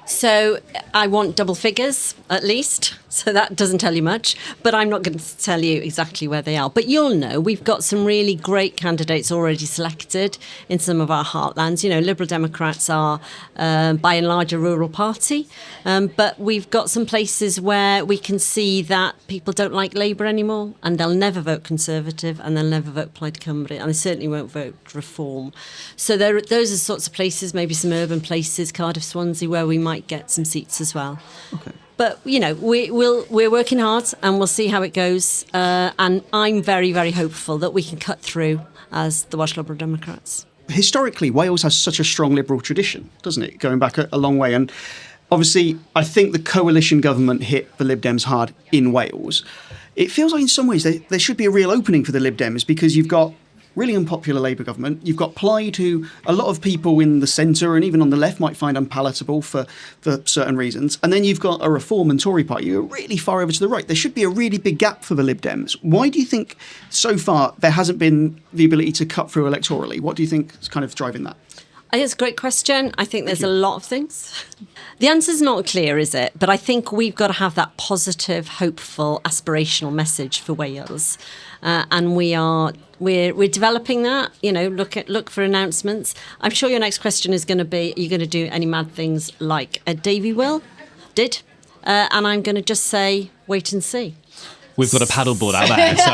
So I want double figures, at least. So that doesn't tell you much. But I'm not going to tell you exactly where they are. But you'll know we've got some really great candidates already selected in some of our heartlands. Liberal Democrats are, by and large, a rural party. But we've got some places where we can see that people don't like Labour anymore, and they'll never vote Conservative, and they'll never vote Plaid Cymru, and they certainly won't vote Reform. So those are sorts of places, maybe some urban places, Cardiff, Swansea, where we might get some seats as well. Okay. But, we're working hard, and we'll see how it goes. And I'm very, very hopeful that we can cut through as the Welsh Liberal Democrats. historically, Wales has such a strong Liberal tradition, doesn't it? Going back a long way. And obviously, I think the coalition government hit the Lib Dems hard in Wales. It feels like in some ways there should be a real opening for the Lib Dems because you've got really unpopular Labour government. You've got Plaid, who a lot of people in the centre and even on the left might find unpalatable for certain reasons. And then you've got a Reform and Tory party who are really far over to the right. There should be a really big gap for the Lib Dems. Why do you think so far there hasn't been the ability to cut through electorally? What do you think is kind of driving that? I think it's a great question. I think there's a lot of things. The answer's not clear, is it? But I think we've got to have that positive, hopeful, aspirational message for Wales. And we're developing that. You know, look for announcements. I'm sure your next question is going to be: are you going to do any mad things like Davy did? And I'm going to just say, wait and see. We've got a paddleboard out there, so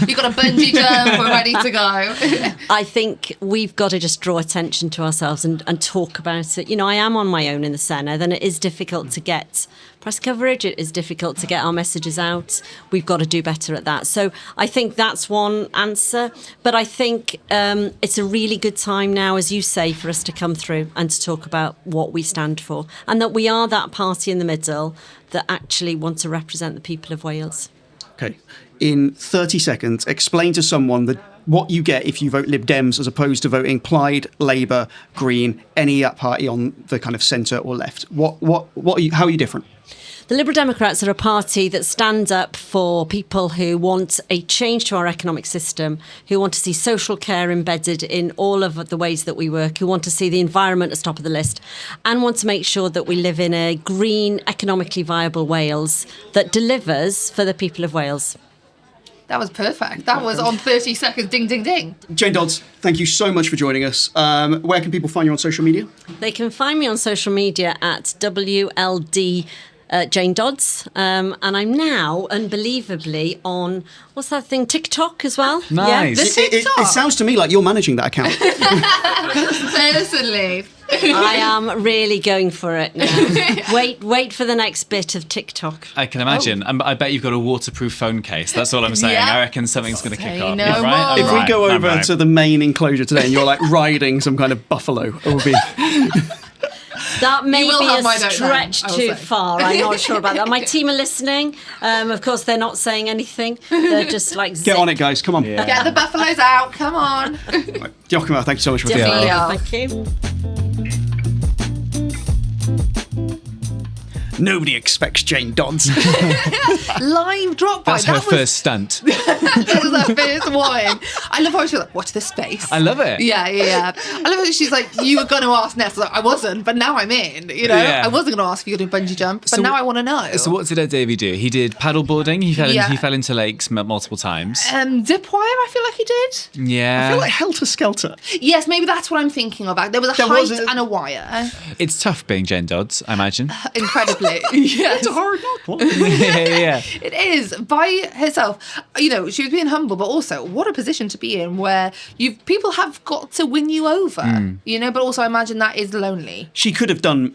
You've got a bungee jump, we're ready to go. I think we've got to just draw attention to ourselves and talk about it. You know, I am on my own in the Senedd, and it is difficult to get press coverage. It is difficult to get our messages out. We've got to do better at that. So I think that's one answer. But I think it's a really good time now, as you say, for us to come through and to talk about what we stand for, and that we are that party in the middle that actually want to represent the people of Wales. Okay. In 30 seconds, explain to someone what you get if you vote Lib Dems as opposed to voting Plaid, Labour, Green, any party on the kind of centre or left. How are you different? The Liberal Democrats are a party that stands up for people who want a change to our economic system, who want to see social care embedded in all of the ways that we work, who want to see the environment at the top of the list, and want to make sure that we live in a green, economically viable Wales that delivers for the people of Wales. That was perfect. That was on 30 seconds. Ding, ding, ding. Jane Dodds, thank you so much for joining us. Where can people find you on social media? They can find me on social media at WLD Jane Dodds, and I'm now unbelievably on what's that thing, TikTok as well. Nice. The It sounds to me like you're managing that account. Personally. I am really going for it now. Wait for the next bit of TikTok. I can imagine. I bet you've got a waterproof phone case. That's all I'm saying. Yeah. I reckon something's going to kick Say off. no I'm right? more. If we go I'm over right. to the main enclosure today and you're like riding some kind of buffalo, it will be... That may You will be have a my vote then, stretch I will too say. far. I'm not sure about that. My team are listening. Of course, they're not saying anything. They're just like... Get on it, guys. Come on. Yeah. Get the buffaloes out. Come on. Diolch, thank you so much for Definitely Yeah. are. Thank you. Nobody expects Jane Dodds. Live drop by. That's her first stunt. That was her first one. I love how she's like, watch this space. I love it. Yeah. I love how she's like, you were going to ask next. Like, I wasn't, but now I'm in. You know, Yeah. I wasn't going to ask if you could do bungee jump, but So now what- I want to know. So what did Davy do? He did paddleboarding. He Yeah. fell into lakes multiple times. Dip wire, I feel like he did. Yeah. I feel like helter-skelter. Yes, maybe that's what I'm thinking of. There was a There height was a- and a wire. It's tough being Jane Dodds, I imagine. Incredibly. Yes. It's a hard knock. yeah. It is by herself. You know, she was being humble, but also what a position to be in where people have got to win you over. You know, but also I imagine that is lonely. She could have done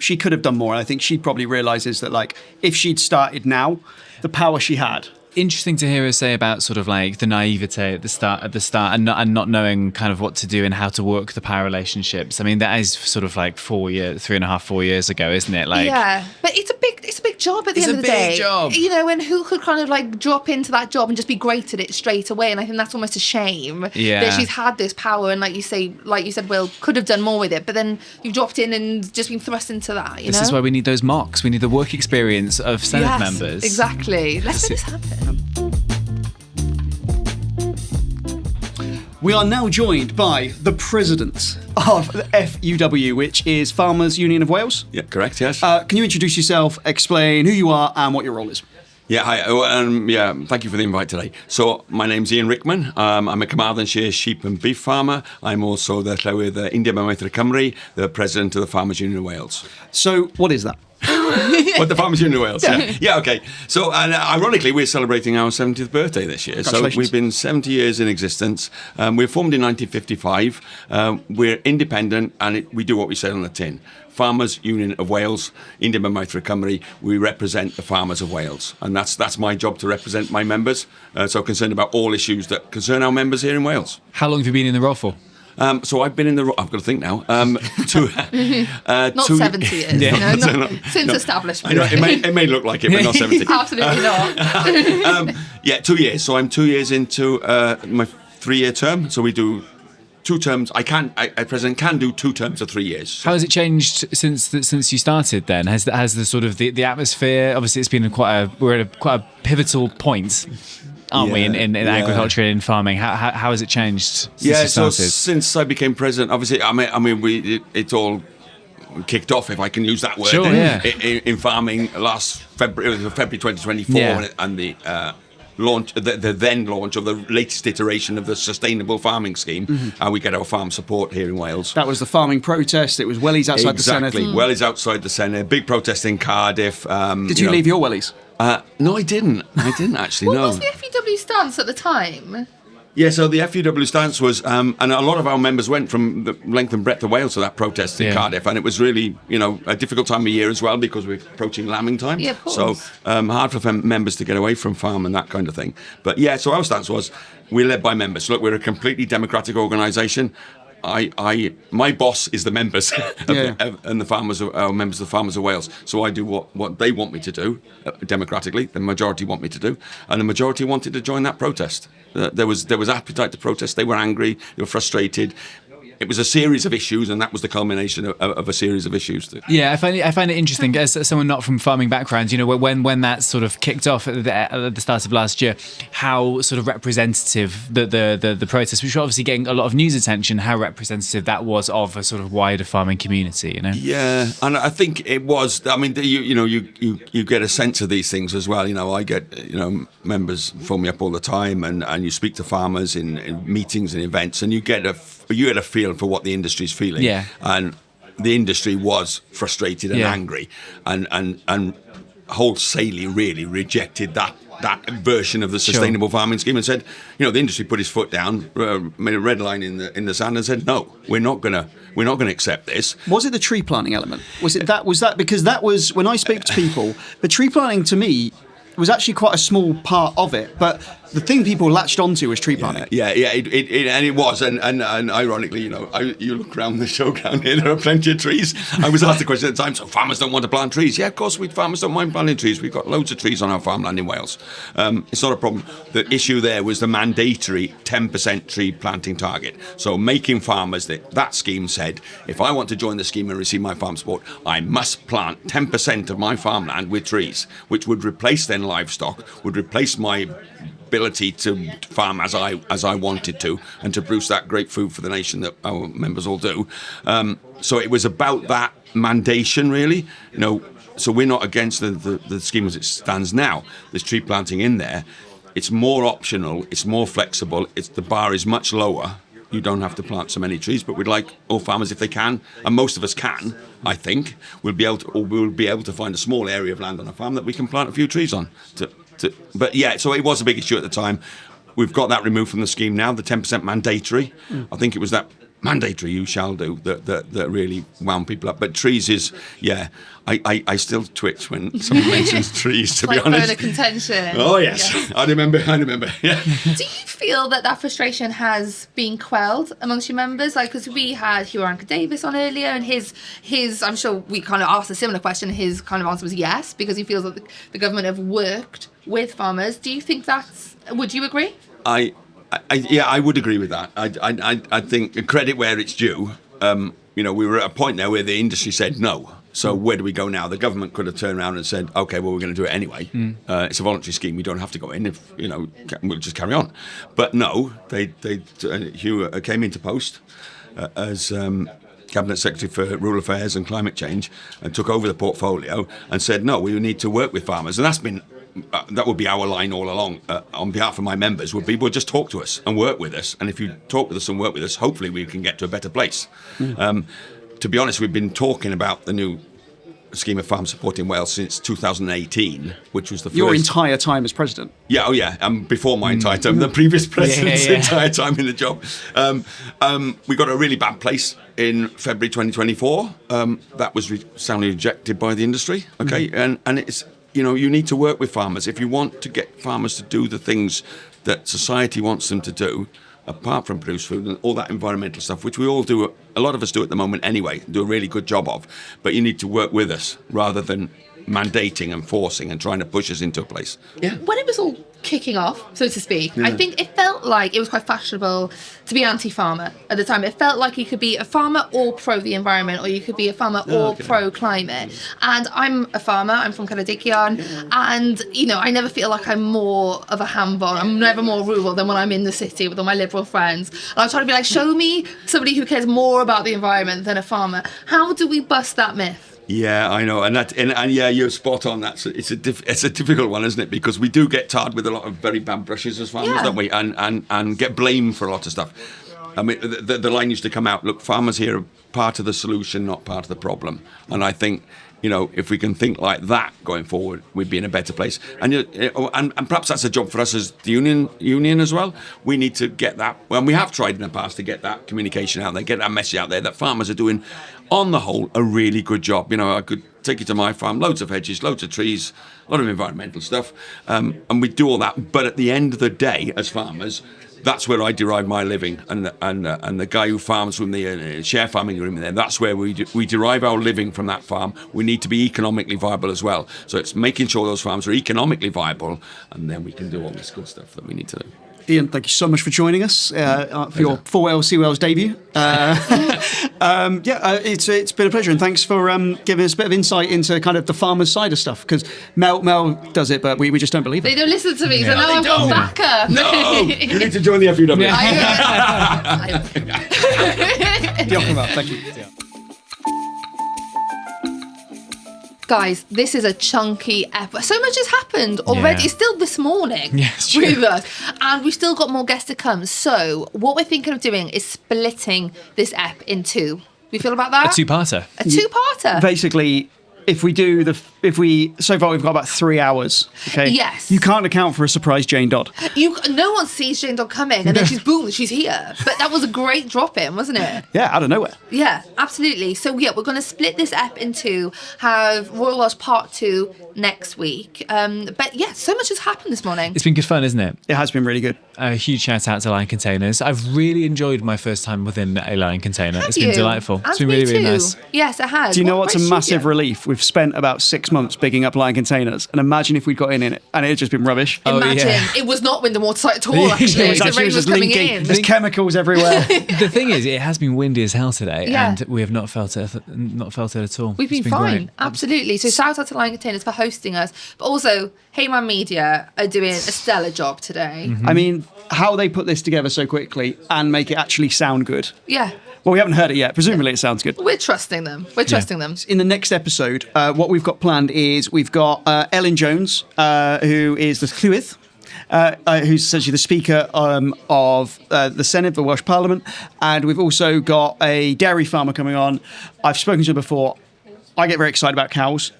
more. And I think she probably realises that, like, if she'd started now, the power she had. Interesting to hear her say about sort of like the naivete at the start and not knowing kind of what to do and how to work the power relationships. I mean, that is sort of like 4 years ago, isn't it? Like, yeah, but it's a big job at the It's end a of the day. big job. You know, and who could kind of like drop into that job and just be great at it straight away? And I think that's almost a shame Yeah. that she's had this power and like you said, Will, could have done more with it, but then you've dropped in and just been thrust into that. You this know? is why we need those mocks. We need the work experience of Senate Yes, members. Exactly. Let's make this happen. We are now joined by the president of the FUW, which is Farmers Union of Wales. Yeah, correct, yes. Can you introduce yourself, explain who you are and what your role is? Yeah, hi. Thank you for the invite today. So, my name's Ian Rickman. I'm a Carmarthenshire sheep and beef farmer. I'm also the Llywydd India Meithrin Cymru, the president of the Farmers Union of Wales. So, what is that? What, the Farmers Union of Wales? Yeah, okay. So, and ironically, we're celebrating our 70th birthday this year. So, Congratulations. we've been 70 years in existence. We were formed in 1955. We're independent and we do what we say on the tin. Farmers Union of Wales, India Meithrin Cymru, we represent the farmers of Wales. And that's my job, to represent my members. So concerned about all issues that concern our members here in Wales. How long have you been in the role for? So I've been in the. I've got to think now. Not 70 years. Since establishment. I know, it may look like it, but not 70. Absolutely not. 2 years. So I'm 2 years into my 3-year term. So we do 2 terms. At present can do 2 terms of 3 years. How has it changed since you started? Then has the sort of the atmosphere? Obviously, it's been we're at quite a pivotal point, aren't we, in agriculture and in farming? How has it changed since you started? So since I became president, obviously, I mean, it all kicked off, if I can use that word, in farming last February 2024, and the launch, the then launch of the latest iteration of the sustainable farming scheme, and we get our farm support here in Wales. That was the farming protest. It was wellies outside the Senedd. Exactly, wellies outside the Senedd. Big protest in Cardiff. Did you leave your wellies? No, I didn't. I didn't actually. What no. was the FEW stance at the time? Yeah, so the FEW stance was, and a lot of our members went from the length and breadth of Wales to that protest in Cardiff, and it was really, a difficult time of year as well because we're approaching lambing time. Yeah, of course. So hard for members to get away from farm and that kind of thing. But yeah, so our stance was, we're led by members. Look, we're a completely democratic organisation. My boss is the members and the farmers, our members of the Farmers of Wales. So I do what they want me to do democratically. The majority want me to do, and the majority wanted to join that protest. There was appetite to protest. They were angry. They were frustrated. It was a series of issues, and that was the culmination of a series of issues. Yeah, I find it interesting as someone not from farming background. When that sort of kicked off at the start of last year, how sort of representative the protest, which was obviously getting a lot of news attention, how representative that was of a sort of wider farming community. Yeah, and I think it was. I mean, you get a sense of these things as well. I get members phone me up all the time, and you speak to farmers in meetings and events, and you get a feel for what the industry's feeling. Yeah. And the industry was frustrated and angry, and wholesalely really rejected that version of the sustainable farming scheme, and said, the industry put his foot down, made a red line in the sand, and said, no, we're not gonna accept this. Was it the tree planting element? Was that because that was, when I speak to people, the tree planting to me was actually quite a small part of it, but the thing people latched onto was tree planting. It was, and ironically, you look around the showground here, there are plenty of trees. I was asked the question at the time, so farmers don't want to plant trees? Yeah, of course, farmers don't mind planting trees. We've got loads of trees on our farmland in Wales. It's not a problem. The issue there was the mandatory 10% tree planting target. So making farmers, that scheme said, if I want to join the scheme and receive my farm support, I must plant 10% of my farmland with trees, which would replace then livestock, would replace my ability to farm as I wanted to, and to produce that great food for the nation that our members all do. So it was about that mandation, really. So we're not against the scheme as it stands now. There's tree planting in there. It's more optional. It's more flexible. The bar is much lower. You don't have to plant so many trees, but we'd like all farmers, if they can, and most of us can, I think, we'll be able to find a small area of land on a farm that we can plant a few trees on. But yeah, so it was a big issue at the time. We've got that removed from the scheme now, the 10% mandatory. I think it was that mandatory you shall do that really wound people up. But trees is, I still twitch when someone mentions trees, to be honest. Like contention. Oh, yes. I remember, yeah. Do you feel that frustration has been quelled amongst your members? Like, because we had Huw Irranca-Davies on earlier, and his, I'm sure we kind of asked a similar question, his kind of answer was yes, because he feels that the government have worked with farmers. Do you think would you agree? I would agree with that. I think credit where it's due. We were at a point now where the industry said no. So where do we go now? The government could have turned around and said, okay, well, we're going to do it anyway. It's a voluntary scheme. We don't have to go in. If we'll just carry on. But no, Huw came into post as Cabinet Secretary for Rural Affairs and Climate Change, and took over the portfolio and said, no, we need to work with farmers. And that's been that would be our line all along. On behalf of my members, would be, well, just talk to us and work with us. And if you talk with us and work with us, hopefully we can get to a better place. To be honest, we've been talking about the new scheme of farm support in Wales since 2018, which was the first... Your entire time as president? Yeah, before my entire time, the previous president's entire time in the job. We got a really bad place in February 2024. That was soundly rejected by the industry, okay? And it's... you need to work with farmers. If you want to get farmers to do the things that society wants them to do, apart from produce food and all that environmental stuff, which we all do, a lot of us do at the moment anyway, do a really good job of, but you need to work with us rather than mandating and forcing and trying to push us into a place. Yeah. When it was all kicking off, so to speak, I think it felt like it was quite fashionable to be anti-farmer at the time. It felt like you could be a farmer or pro the environment, or you could be a farmer or pro climate. And I'm a farmer, I'm from Ceredigion, and, you know, I never feel like I'm more of a ham-bone. I'm never more rural than when I'm in the city with all my liberal friends. And I'm trying to be like, show me somebody who cares more about the environment than a farmer. How do we bust that myth? Yeah, I know, and yeah, you're spot on. It's a difficult one, isn't it? Because we do get tarred with a lot of very bad brushes as farmers, don't we? And get blamed for a lot of stuff. I mean, the line used to come out: look, farmers here are part of the solution, not part of the problem. And I think, you know, if we can think like that going forward, we'd be in a better place. And perhaps that's a job for us as the union as well. We need to get that. Well, we have tried in the past to get that communication out there, get that message out there that farmers are doing, on the whole, a really good job. You know, I could take you to my farm, loads of hedges, loads of trees, a lot of environmental stuff, and we do all that. But at the end of the day, as farmers, that's where I derive my living, and the guy who farms from the share farming agreement there, that's where we derive our living from that farm. We need to be economically viable as well. So it's making sure those farms are economically viable, and then we can do all this good stuff that we need to do. Ian, thank you so much for joining us for your 4 Wales, C Wales debut. It's been a pleasure, and thanks for giving us a bit of insight into kind of the farmer's side of stuff, because Mel does it, but we just don't believe it. They don't listen to me, so now I've got backup. No! You need to join the FUW. Diolch yn fawr, thank you. Guys, this is a chunky episode. So much has happened already. Yeah. It's still this morning Yes, with us. And we've still got more guests to come. So what we're thinking of doing is splitting this ep in two. We feel about that? A two-parter. A two-parter. Basically, so far we've got about 3 hours. Okay. Yes. You can't account for a surprise Jane Dodd. No one sees Jane Dodds coming, and then she's here. But that was a great drop in, wasn't it? Yeah, out of nowhere. Yeah, absolutely. So yeah, we're going to split this ep in two, have Royal Welsh Part 2 next week. But yeah, so much has happened this morning. It's been good fun, isn't it? It has been really good. A huge shout out to Lion Containers. I've really enjoyed my first time within a Lion Container. It's been delightful. And It's been me really, really too. nice. Yes, it has. Do you know what's a Where's massive studio? relief? We've spent about 6 months bigging up Lion Containers, and imagine if we'd got in it and it had just been rubbish. Imagine yeah. it was not Wyndham Waterside at all. Actually, It was the actually rain was just coming linking. in. There's chemicals everywhere. The thing is, it has been windy as hell today, Yeah. and we have not felt it at all. We've It's been fine, great. absolutely. So shout out to Lion Containers for hosting us, but also Hayward Media are doing a stellar job today. Mm-hmm. I mean, how they put this together so quickly and make it actually sound good. Yeah, Well, we haven't heard it yet. Presumably it sounds good. we're trusting them. We're trusting them. In the next episode, what we've got planned is we've got Ellen Jones, who is the Llywydd, who's essentially the Speaker of the Senate, the Welsh Parliament, and we've also got a dairy farmer coming on. I've spoken to her before. I get very excited about cows,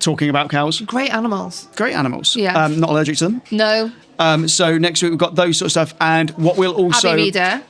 talking about cows. Great animals. Great animals. Yeah. Not allergic to them. No. So next week we've got those sort of stuff, and what we'll also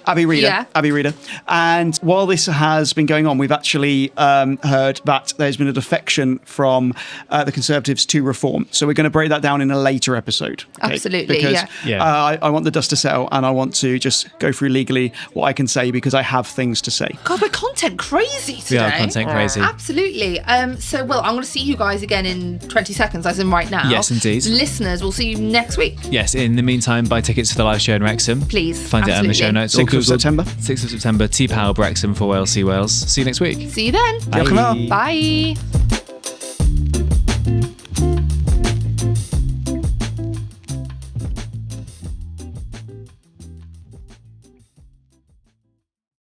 Abby Reader. And while this has been going on, we've actually heard that there's been a defection from the Conservatives to Reform. So we're going to break that down in a later episode. Okay? Absolutely, because yeah. I want the dust to settle, and I want to just go through legally what I can say, because I have things to say. God, we're content crazy today. We are content crazy. Absolutely. So, well, I'm going to see you guys again in 20 seconds, as in right now. Yes, indeed. Listeners, we'll see you next week. Yes, in the meantime, buy tickets for the live show in Wrexham. Please, Find it on the show absolutely. notes. 6th of September. 6th of September, T-Power, Wrexham for Wales, See Wales. See you next week. See you then. Diolch yn fawr. Bye.